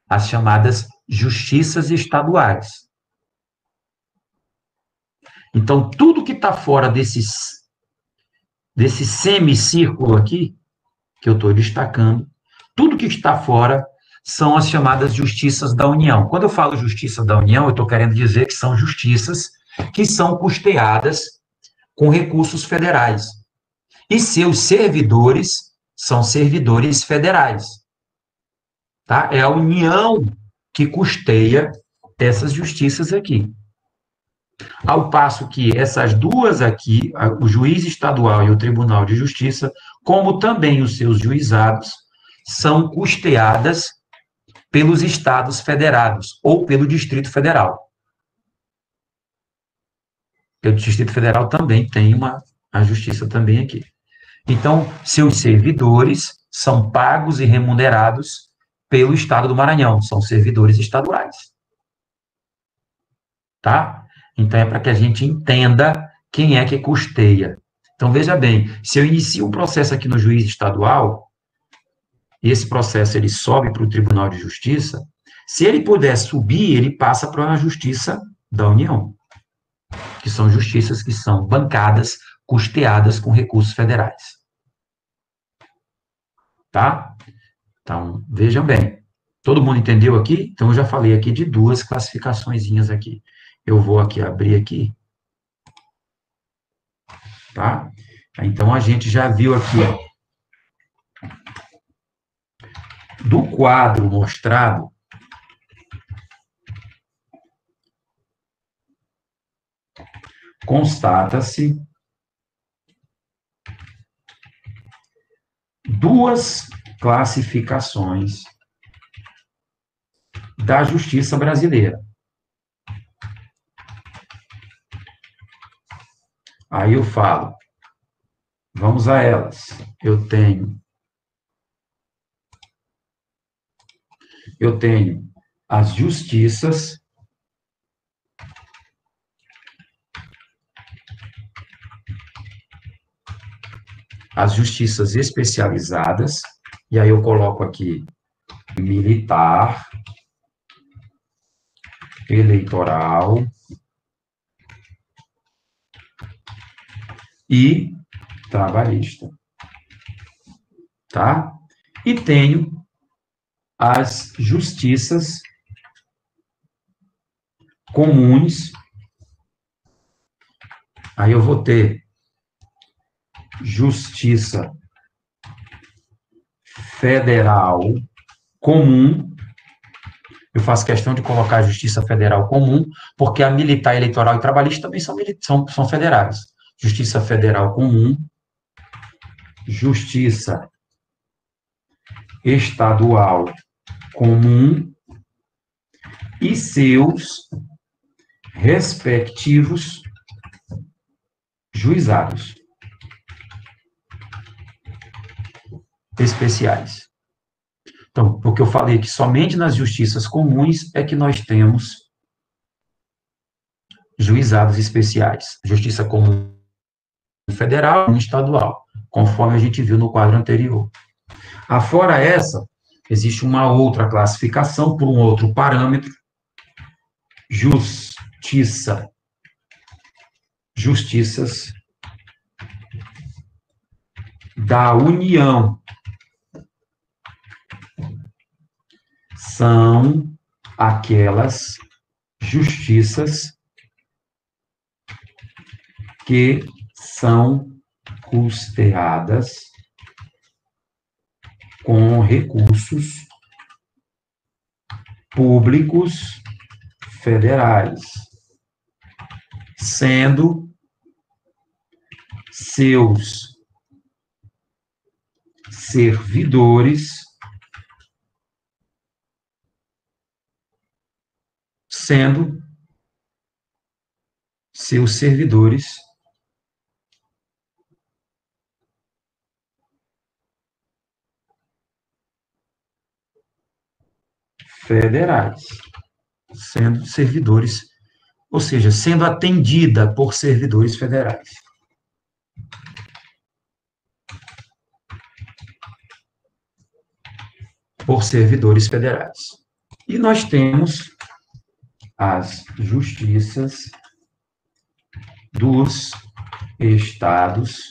As chamadas justiças estaduais. Então, tudo que está fora desse semicírculo aqui, que eu estou destacando, tudo que está fora são as chamadas justiças da União. Quando eu falo justiça da União, eu estou querendo dizer que são justiças que são custeadas com recursos federais. E seus servidores são servidores federais. Tá? É a União que custeia essas justiças aqui. Ao passo que essas duas aqui, o juiz estadual e o Tribunal de Justiça, como também os seus juizados, são custeadas pelos estados federados ou pelo Distrito Federal. O Distrito Federal também tem a justiça também aqui. Então, seus servidores são pagos e remunerados pelo Estado do Maranhão, são servidores estaduais. Tá? Então, é para que a gente entenda quem é que custeia. Então, veja bem, se eu inicio um processo aqui no juiz estadual, e esse processo ele sobe para o Tribunal de Justiça, se ele puder subir, ele passa para a Justiça da União, que são justiças que são bancadas, custeadas com recursos federais. Tá? Então, vejam bem. Todo mundo entendeu aqui? Então, eu já falei aqui de duas classificaçõezinhas aqui. Eu vou aqui abrir aqui. Tá? Então, a gente já viu aqui, ó, do quadro mostrado, constata-se duas classificações da justiça brasileira. Aí eu falo, vamos a elas. Eu tenho as justiças especializadas, e aí eu coloco aqui militar, eleitoral e trabalhista. Tá? E tenho as justiças comuns. Aí eu vou ter justiça federal comum. Eu faço questão de colocar a justiça federal comum, porque a militar, eleitoral e trabalhista também são federais. Justiça federal comum, justiça estadual comum e seus respectivos juizados especiais. Então, porque eu falei que somente nas justiças comuns é que nós temos juizados especiais. Justiça comum federal e estadual, conforme a gente viu no quadro anterior. Afora essa, existe uma outra classificação por um outro parâmetro, justiças da União. São aquelas justiças que são custeadas com recursos públicos federais, sendo seus servidores federais, sendo servidores, ou seja, sendo atendida por servidores federais. Por servidores federais. E nós temos as justiças dos estados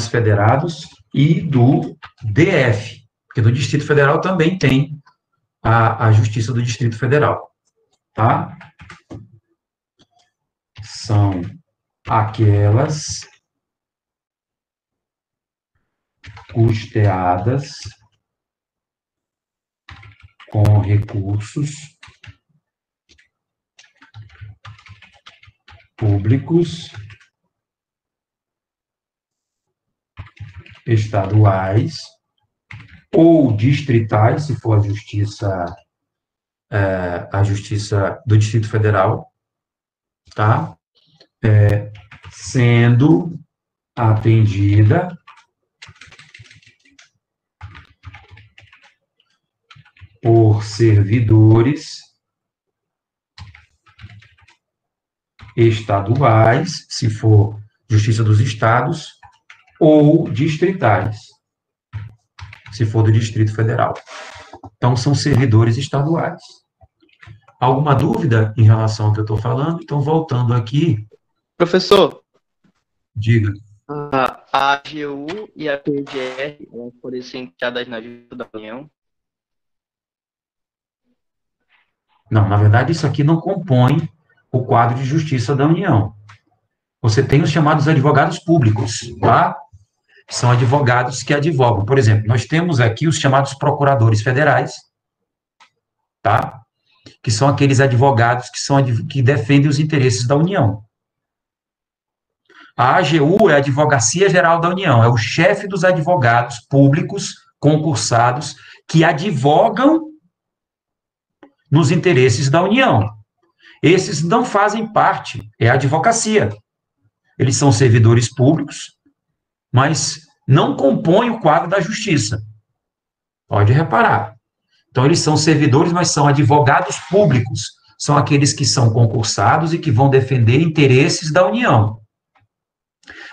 federados e do DF, porque no Distrito Federal também tem a Justiça do Distrito Federal, tá? São aquelas custeadas com recursos públicos estaduais ou distritais, se for a justiça do Distrito Federal, tá? Sendo atendida por servidores estaduais, se for Justiça dos Estados, ou distritais, se for do Distrito Federal. Então, são servidores estaduais. Alguma dúvida em relação ao que eu estou falando? Então, voltando aqui. Professor, Diga. a AGU e a PGR elas podem ser encaixadas na Justiça da União? Não, na verdade, isso aqui não compõe o quadro de justiça da União. Você tem os chamados advogados públicos, tá? São advogados que advogam. Por exemplo, nós temos aqui os chamados procuradores federais, tá? Que são aqueles advogados que defendem os interesses da União. A AGU é a Advocacia Geral da União, é o chefe dos advogados públicos concursados que advogam nos interesses da União. Esses não fazem parte, é a advocacia. Eles são servidores públicos, mas não compõem o quadro da justiça. Pode reparar. Então, eles são servidores, mas são advogados públicos. São aqueles que são concursados e que vão defender interesses da União.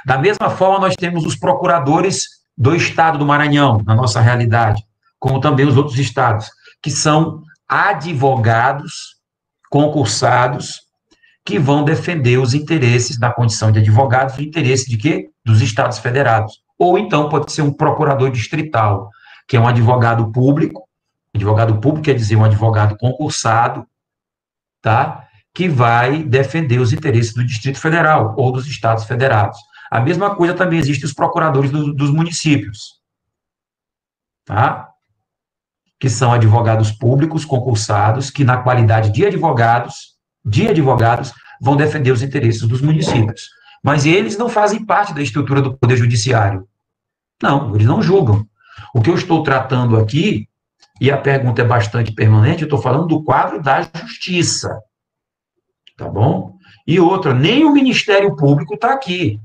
Da mesma forma, nós temos os procuradores do Estado do Maranhão, na nossa realidade, como também os outros estados, que são advogados concursados que vão defender os interesses da condição de advogados, o interesse de quê? Dos estados federados. Ou então pode ser um procurador distrital, que é um advogado público quer dizer um advogado concursado, tá? Que vai defender os interesses do Distrito Federal ou dos estados federados. A mesma coisa também existe os procuradores dos municípios, tá? Que são advogados públicos concursados, que na qualidade de advogados, vão defender os interesses dos municípios. Mas eles não fazem parte da estrutura do Poder Judiciário. Não, eles não julgam. O que eu estou tratando aqui, e a pergunta é bastante permanente, eu estou falando do quadro da justiça. Tá bom? E outra, nem o Ministério Público está aqui.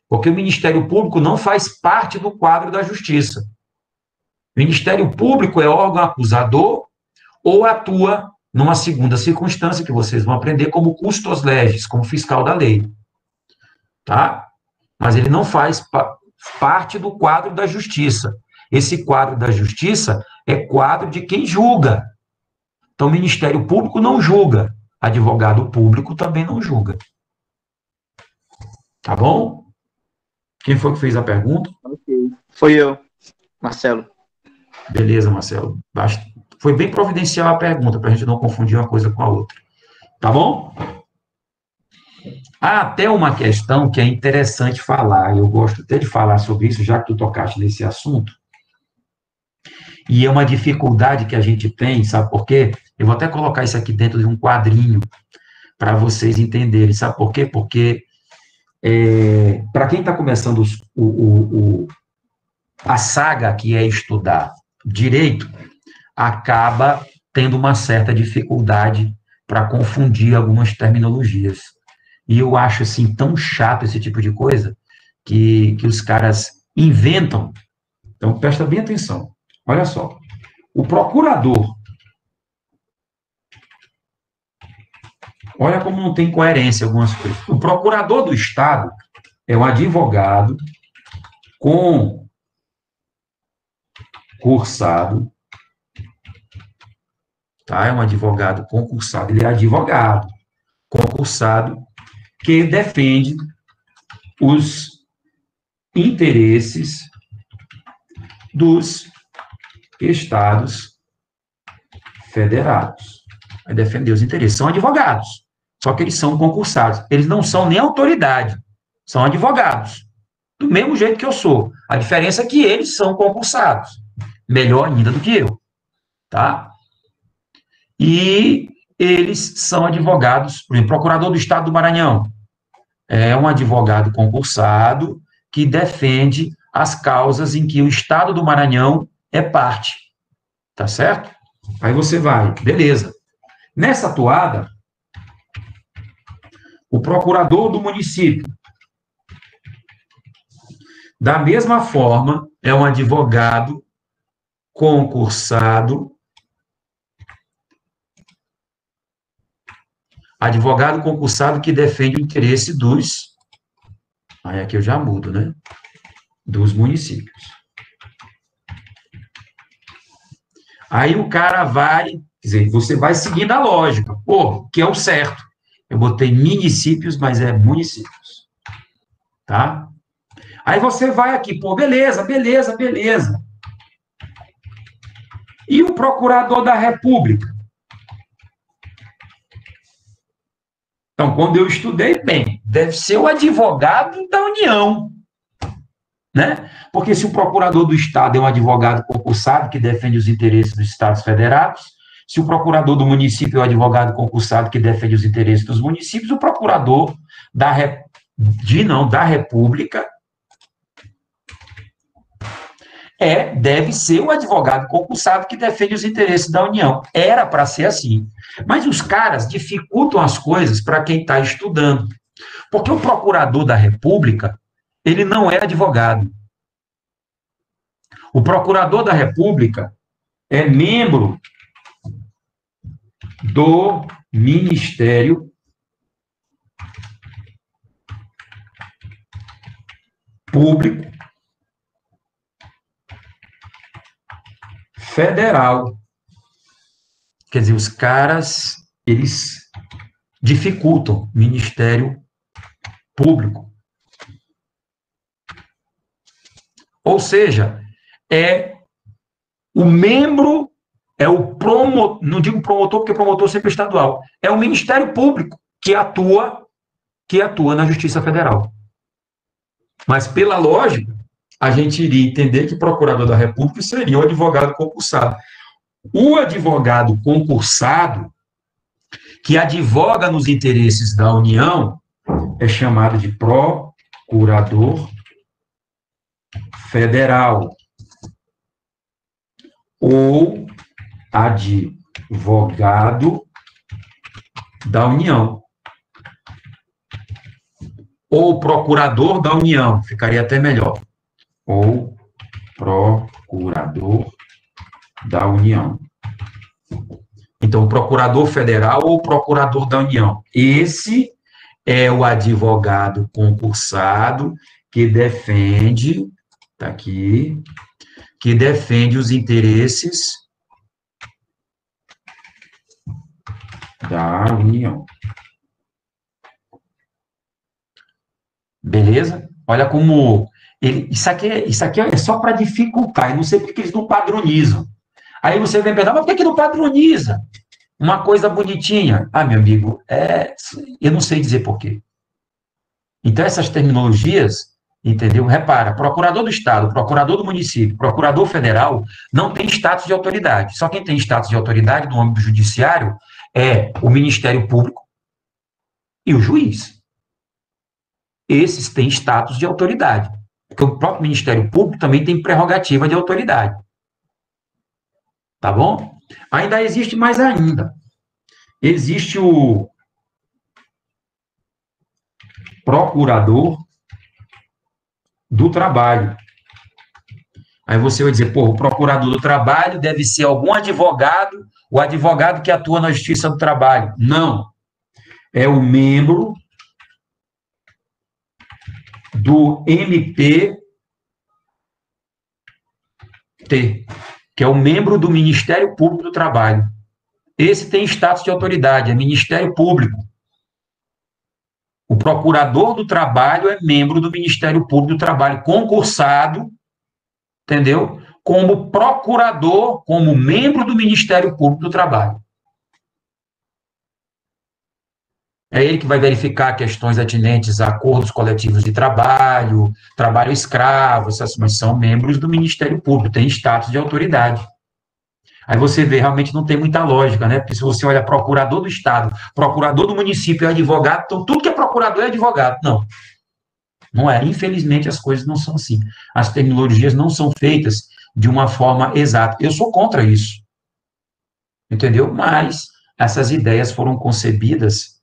Porque o Ministério Público não faz parte do quadro da justiça. O Ministério Público é órgão acusador ou atua numa segunda circunstância que vocês vão aprender como custos legis, como fiscal da lei. Tá? Mas ele não faz parte do quadro da justiça. Esse quadro da justiça é quadro de quem julga. Então, o Ministério Público não julga. Advogado público também não julga. Tá bom? Quem foi que fez a pergunta? Ok. Foi eu, Marcelo. Beleza, Marcelo. Foi bem providencial a pergunta, para a gente não confundir uma coisa com a outra. Tá bom? Há até uma questão que é interessante falar, eu gosto até de falar sobre isso, já que tu tocaste nesse assunto, e é uma dificuldade que a gente tem, sabe por quê? Eu vou até colocar isso aqui dentro de um quadrinho, para vocês entenderem, sabe por quê? Porque, para quem está começando a saga que é estudar direito, acaba tendo uma certa dificuldade para confundir algumas terminologias. E eu acho, assim, tão chato esse tipo de coisa que os caras inventam. Então, presta bem atenção. Olha só. O procurador. Olha como não tem coerência algumas coisas. O procurador do Estado é um advogado concursado, tá? É um advogado concursado. Ele é advogado concursado que defende os interesses dos estados federados. Vai defender os interesses. São advogados, só que eles são concursados. Eles não são nem autoridade, são advogados. Do mesmo jeito que eu sou. A diferença é que eles são concursados. Melhor ainda do que eu. Tá? E eles são advogados, por exemplo, procurador do Estado do Maranhão. É um advogado concursado que defende as causas em que o Estado do Maranhão é parte. Tá certo? Aí você vai, beleza. Nessa toada, o procurador do município, da mesma forma, é um advogado concursado, que defende o interesse dos, aí aqui eu já mudo, né? Dos municípios. Aí o cara vai, quer dizer, você vai seguindo a lógica, pô, que é o certo. Eu botei municípios, mas é municípios. Tá? Aí você vai aqui, pô, beleza. E o procurador da República? Então, quando eu estudei, bem, deve ser o advogado da União, né? Porque se o procurador do Estado é um advogado concursado que defende os interesses dos Estados federados, se o procurador do município é um advogado concursado que defende os interesses dos municípios, o procurador da República deve ser o advogado concursado que defende os interesses da União. Era para ser assim. Mas os caras dificultam as coisas para quem está estudando. Porque o procurador da República, ele não é advogado. O procurador da República é membro do Ministério Público Federal. Quer dizer, os caras, eles dificultam o Ministério Público. Ou seja, é o membro, é o promotor, não digo promotor, porque promotor sempre é estadual, é o Ministério Público que atua na Justiça Federal. Mas, pela lógica, a gente iria entender que o procurador da República seria o advogado concursado. O advogado concursado, que advoga nos interesses da União, é chamado de procurador federal ou advogado da União. Ou procurador da União, ficaria até melhor. Ou procurador da União. Então, procurador federal ou procurador da União. Esse é o advogado concursado que defende, está aqui, que defende os interesses da União. Beleza? Olha como Isso aqui é só para dificultar, eu não sei porque eles não padronizam. Aí você vem perguntar, mas por que não padroniza? Uma coisa bonitinha. Ah, meu amigo, eu não sei dizer por quê. Então, essas terminologias, entendeu? Repara, procurador do Estado, procurador do município, procurador federal, não tem status de autoridade. Só quem tem status de autoridade no âmbito judiciário é o Ministério Público e o juiz. Esses têm status de autoridade. Porque o próprio Ministério Público também tem prerrogativa de autoridade. Tá bom? Ainda existe mais ainda. Existe o procurador do trabalho. Aí você vai dizer, pô, o procurador do trabalho deve ser algum advogado, o advogado que atua na Justiça do Trabalho. Não. É o membro do MPT, que é o membro do Ministério Público do Trabalho. Esse tem status de autoridade, é Ministério Público. O procurador do trabalho é membro do Ministério Público do Trabalho, concursado, entendeu? Como procurador, como membro do Ministério Público do Trabalho. É ele que vai verificar questões atinentes a acordos coletivos de trabalho, trabalho escravo, mas são membros do Ministério Público, têm status de autoridade. Aí você vê, realmente não tem muita lógica, né? Porque se você olha procurador do Estado, procurador do município e advogado, então tudo que é procurador é advogado. Não. Não é. Infelizmente, as coisas não são assim. As terminologias não são feitas de uma forma exata. Eu sou contra isso. Entendeu? Mas essas ideias foram concebidas,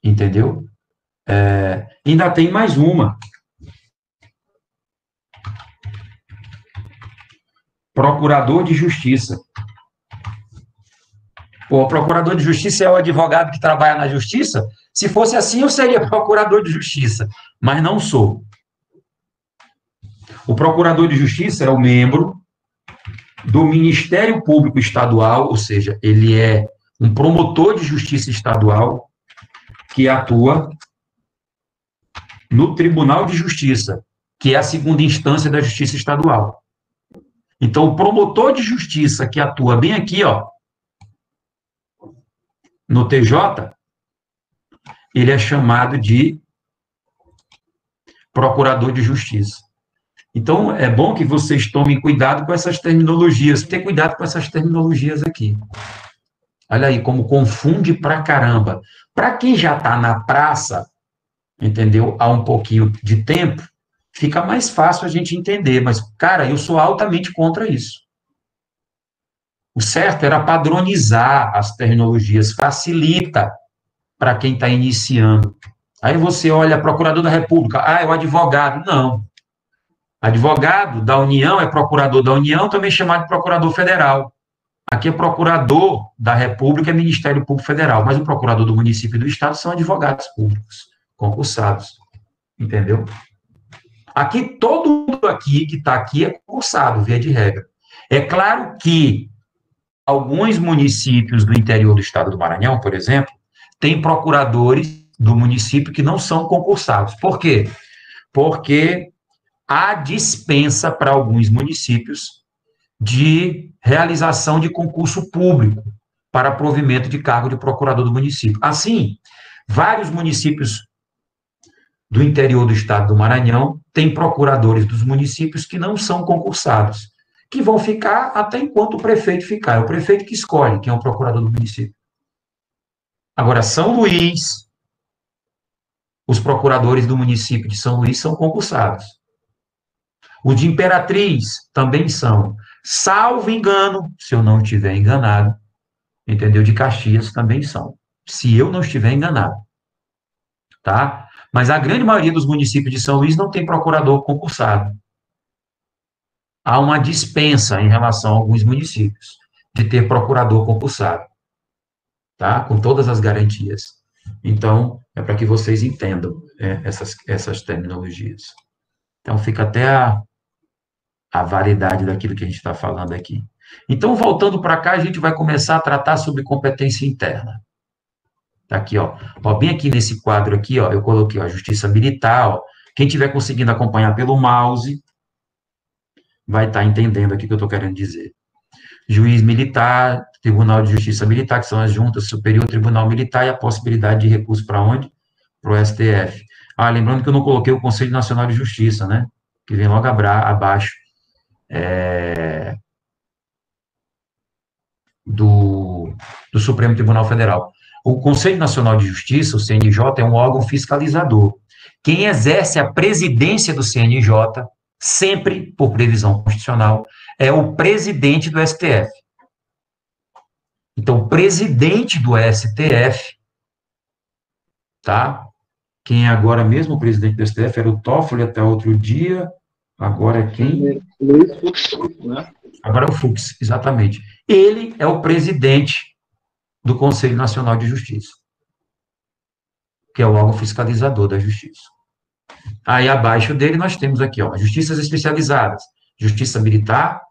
entendeu? Ainda tem mais uma. Procurador de Justiça. Pô, o procurador de Justiça é o advogado que trabalha na Justiça? Se fosse assim, eu seria procurador de Justiça, mas não sou. O procurador de Justiça é o membro do Ministério Público Estadual, ou seja, ele é um promotor de justiça estadual que atua no Tribunal de Justiça, que é a segunda instância da Justiça Estadual. Então, o promotor de justiça que atua bem aqui, ó, no TJ, ele é chamado de procurador de justiça. Então, é bom que vocês tomem cuidado com essas terminologias. Ter cuidado com essas terminologias aqui. Olha aí, como confunde pra caramba. Para quem já está na praça, entendeu? Há um pouquinho de tempo, fica mais fácil a gente entender. Mas, cara, eu sou altamente contra isso. O certo era padronizar as terminologias, facilita para quem está iniciando. Aí você olha, procurador da República, é o advogado. Não. Advogado da União é procurador da União, também chamado de procurador federal. Aqui é procurador da República, é Ministério Público Federal, mas o procurador do município e do Estado são advogados públicos, concursados. Entendeu? Aqui, todo mundo aqui que está aqui é concursado, via de regra. É claro que alguns municípios do interior do estado do Maranhão, por exemplo, têm procuradores do município que não são concursados. Por quê? Porque há dispensa para alguns municípios de realização de concurso público para provimento de cargo de procurador do município. Assim, vários municípios do interior do estado do Maranhão têm procuradores dos municípios que não são concursados, que vão ficar até enquanto o prefeito ficar. É o prefeito que escolhe quem é o procurador do município. Agora, São Luís, os procuradores do município de São Luís são concursados. Os de Imperatriz também são. Salvo engano, se eu não estiver enganado, entendeu? De Caxias também são. Se eu não estiver enganado. Tá? Mas a grande maioria dos municípios de São Luís não tem procurador concursado. Há uma dispensa em relação a alguns municípios de ter procurador concursado, tá? Com todas as garantias. Então, é para que vocês entendam essas terminologias. Então, fica até a validade daquilo que a gente está falando aqui. Então, voltando para cá, a gente vai começar a tratar sobre competência interna. Tá aqui, ó. Bem aqui nesse quadro aqui, ó, eu coloquei, ó, justiça militar, ó, Quem estiver conseguindo acompanhar pelo mouse, vai estar entendendo aqui o que eu estou querendo dizer. Juiz militar, Tribunal de Justiça Militar, que são as juntas superior, Tribunal Militar, e a possibilidade de recurso para onde? Para o STF. Ah, lembrando que eu não coloquei o Conselho Nacional de Justiça, né? Que vem logo abaixo do Supremo Tribunal Federal. O Conselho Nacional de Justiça, o CNJ, é um órgão fiscalizador. Quem exerce a presidência do CNJ, sempre por previsão constitucional, é o presidente do STF. Então, o presidente do STF, tá? Quem é agora mesmo o presidente do STF era o Toffoli até outro dia, agora é quem? Luiz Fux, né? Agora é o Fux, exatamente. Ele é o presidente do Conselho Nacional de Justiça, que é o órgão fiscalizador da Justiça. Aí, abaixo dele, nós temos aqui, ó, as justiças especializadas, Justiça Militar,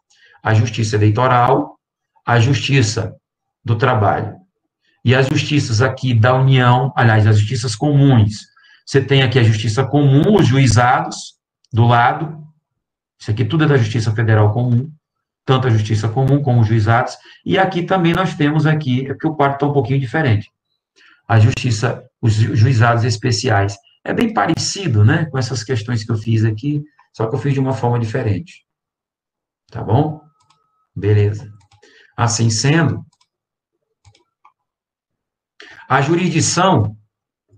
a Justiça Eleitoral, a Justiça do Trabalho. E as justiças aqui da União, aliás, as justiças comuns. Você tem aqui a Justiça Comum, os juizados, do lado. Isso aqui tudo é da Justiça Federal Comum, tanto a Justiça Comum como os juizados. E aqui também nós temos aqui, é porque o quarto está um pouquinho diferente, a Justiça, os juizados especiais. É bem parecido, né, com essas questões que eu fiz aqui, só que eu fiz de uma forma diferente. Tá bom? Beleza. Assim sendo, a jurisdição,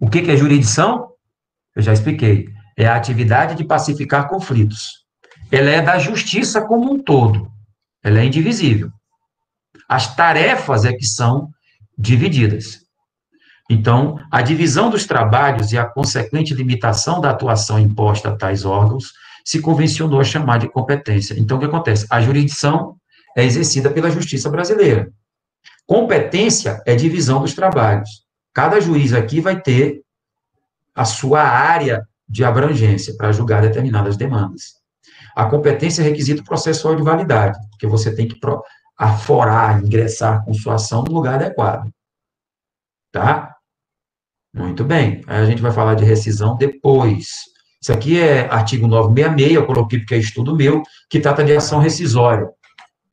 o que é jurisdição? Eu já expliquei. É a atividade de pacificar conflitos. Ela é da justiça como um todo. Ela é indivisível. As tarefas é que são divididas. Então, a divisão dos trabalhos e a consequente limitação da atuação imposta a tais órgãos se convencionou a chamar de competência. Então, o que acontece? A jurisdição é exercida pela justiça brasileira. Competência é divisão dos trabalhos. Cada juiz aqui vai ter a sua área de abrangência para julgar determinadas demandas. A competência é requisito processual de validade, porque você tem que aforar, ingressar com sua ação no lugar adequado. Tá? Muito bem. Aí a gente vai falar de rescisão depois. Isso aqui é artigo 966, eu coloquei porque é estudo meu, que trata de ação rescisória,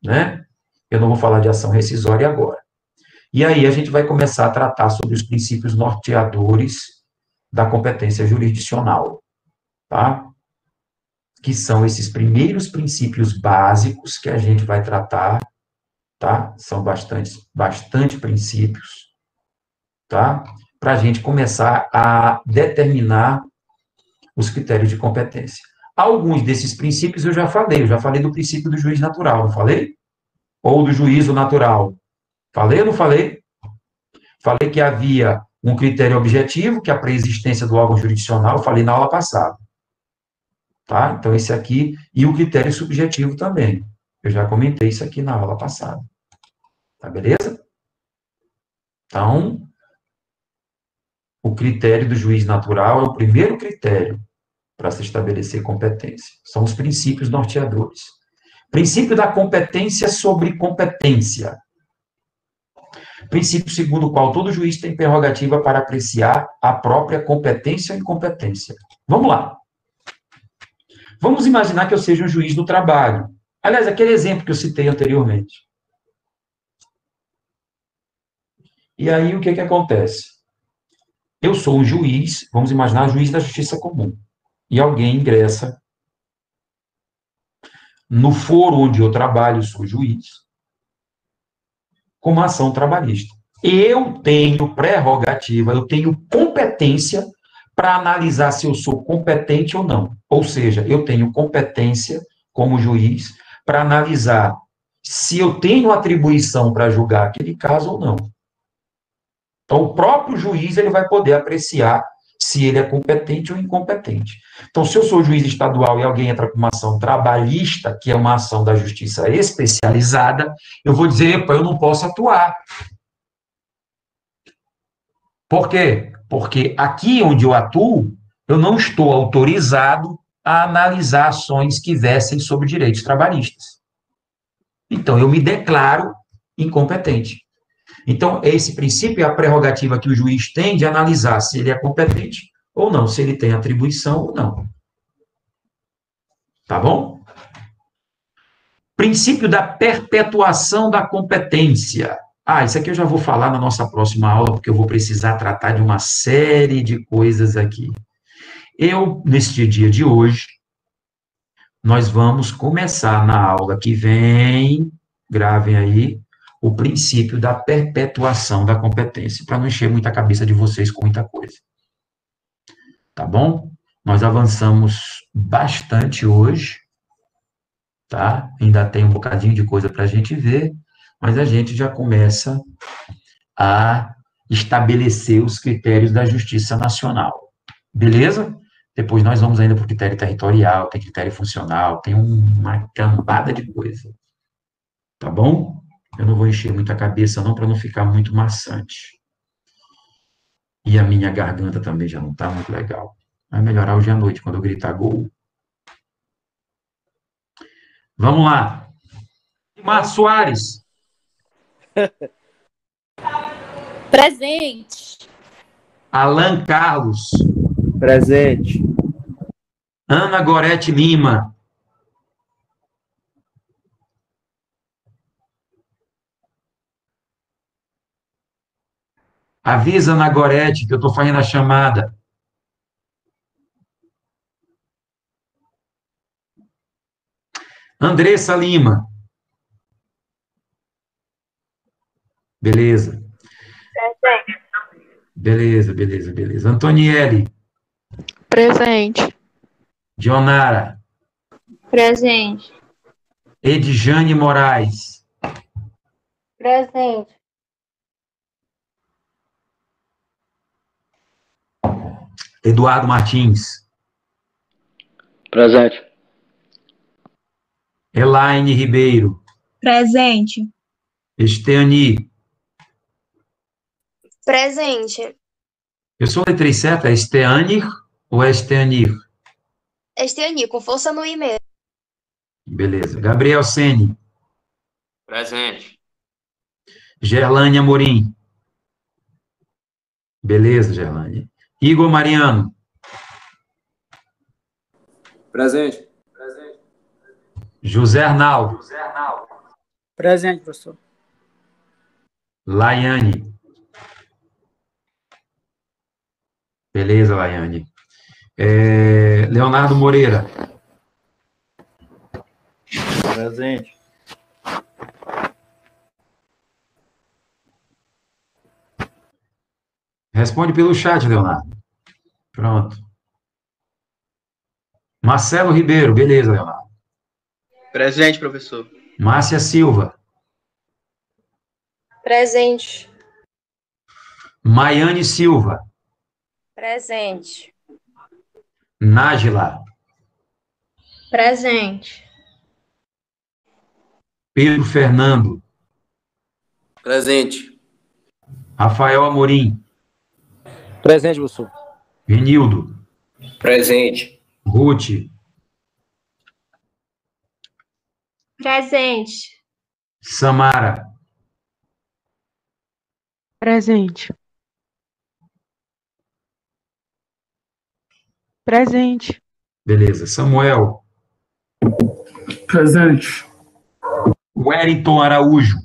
né? Eu não vou falar de ação rescisória agora. E aí a gente vai começar a tratar sobre os princípios norteadores da competência jurisdicional, tá? Que são esses primeiros princípios básicos que a gente vai tratar, tá? São bastante princípios, tá? Para a gente começar a determinar os critérios de competência. Alguns desses princípios eu já falei do princípio do juiz natural, não falei? Ou do juízo natural. Falei ou não falei? Falei que havia um critério objetivo, que é a preexistência do órgão jurisdicional, falei na aula passada. Tá? Então, esse aqui, e o critério subjetivo também. Eu já comentei isso aqui na aula passada. Tá, beleza? Então, o critério do juiz natural é o primeiro critério para se estabelecer competência. São os princípios norteadores. Princípio da competência sobre competência. Princípio segundo o qual todo juiz tem prerrogativa para apreciar a própria competência ou incompetência. Vamos lá. Vamos imaginar que eu seja um juiz do trabalho. Aliás, aquele exemplo que eu citei anteriormente. E aí, o que acontece? Eu sou um juiz, vamos imaginar, juiz da Justiça Comum. E alguém ingressa no foro onde eu trabalho, sou juiz, com uma ação trabalhista. Eu tenho prerrogativa, eu tenho competência para analisar se eu sou competente ou não. Ou seja, eu tenho competência como juiz para analisar se eu tenho atribuição para julgar aquele caso ou não. Então, o próprio juiz ele vai poder apreciar se ele é competente ou incompetente. Então, se eu sou juiz estadual e alguém entra com uma ação trabalhista, que é uma ação da justiça especializada, eu vou dizer, epa, eu não posso atuar. Por quê? Porque aqui onde eu atuo, eu não estou autorizado a analisar ações que versem sobre direitos trabalhistas. Então, eu me declaro incompetente. Então, esse princípio é a prerrogativa que o juiz tem de analisar se ele é competente ou não, se ele tem atribuição ou não. Tá bom? Princípio da perpetuação da competência. Isso aqui eu já vou falar na nossa próxima aula, porque eu vou precisar tratar de uma série de coisas aqui. Neste dia de hoje, nós vamos começar na aula que vem, gravem aí, o princípio da perpetuação da competência, para não encher muita cabeça de vocês com muita coisa. Tá bom? Nós avançamos bastante hoje, tá? Ainda tem um bocadinho de coisa para a gente ver, mas a gente já começa a estabelecer os critérios da Justiça Nacional. Beleza? Depois nós vamos ainda para o critério territorial, tem critério funcional, tem uma cambada de coisa. Tá bom? Eu não vou encher muita cabeça não, para não ficar muito maçante. E a minha garganta também já não está muito legal. Vai melhorar hoje à noite, quando eu gritar gol. Vamos lá. Mar Soares. Presente. Alan Carlos. Presente. Ana Gorete Lima. Avisa Ana Gorete que eu estou fazendo a chamada. Andressa Lima. Beleza. Beleza. Antoniele. Presente. Dionara. Presente. Edjane Moraes. Presente. Eduardo Martins. Presente. Elaine Ribeiro. Presente. Esteani. Presente. Eu sou letrei certo? É Esteanir ou é Esteanir? Esteani, com força no e-mail. Beleza. Gabriel Sene. Presente. Gerlane Amorim. Beleza, Gerlane. Igor Mariano. Presente. José Arnaldo. Presente, professor. Laiane. Beleza, Laiane. Leonardo Moreira. Presente. Responde pelo chat, Leonardo. Pronto. Marcelo Ribeiro. Beleza, Leonardo. Presente, professor. Márcia Silva. Presente. Maiane Silva. Presente. Nájila. Presente. Pedro Fernando. Presente. Rafael Amorim. Presente, professor. Renildo. Presente. Ruth. Presente. Samara. Presente. Presente. Beleza. Samuel. Presente. Wellington Araújo.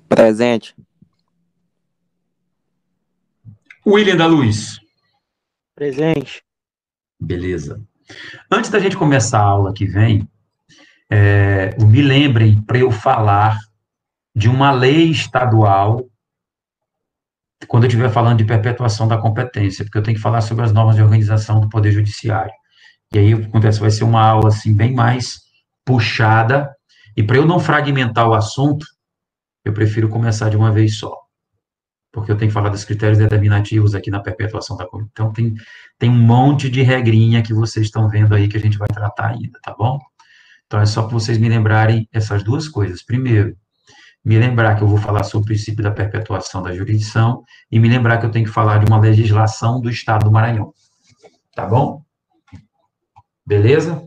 Presente. William da Luz. Presente. Beleza. Antes da gente começar a aula que vem, me lembrem para eu falar de uma lei estadual quando eu estiver falando de perpetuação da competência, porque eu tenho que falar sobre as normas de organização do Poder Judiciário. E aí, o que acontece, vai ser uma aula, assim, bem mais puxada, e para eu não fragmentar o assunto, eu prefiro começar de uma vez só, porque eu tenho que falar dos critérios determinativos aqui na perpetuação da competência. Então, tem um monte de regrinha que vocês estão vendo aí que a gente vai tratar ainda, tá bom? Então, é só para vocês me lembrarem essas duas coisas. Primeiro, me lembrar que eu vou falar sobre o princípio da perpetuação da jurisdição e me lembrar que eu tenho que falar de uma legislação do Estado do Maranhão. Tá bom? Beleza?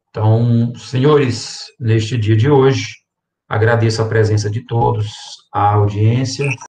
Então, senhores, neste dia de hoje, agradeço a presença de todos, a audiência.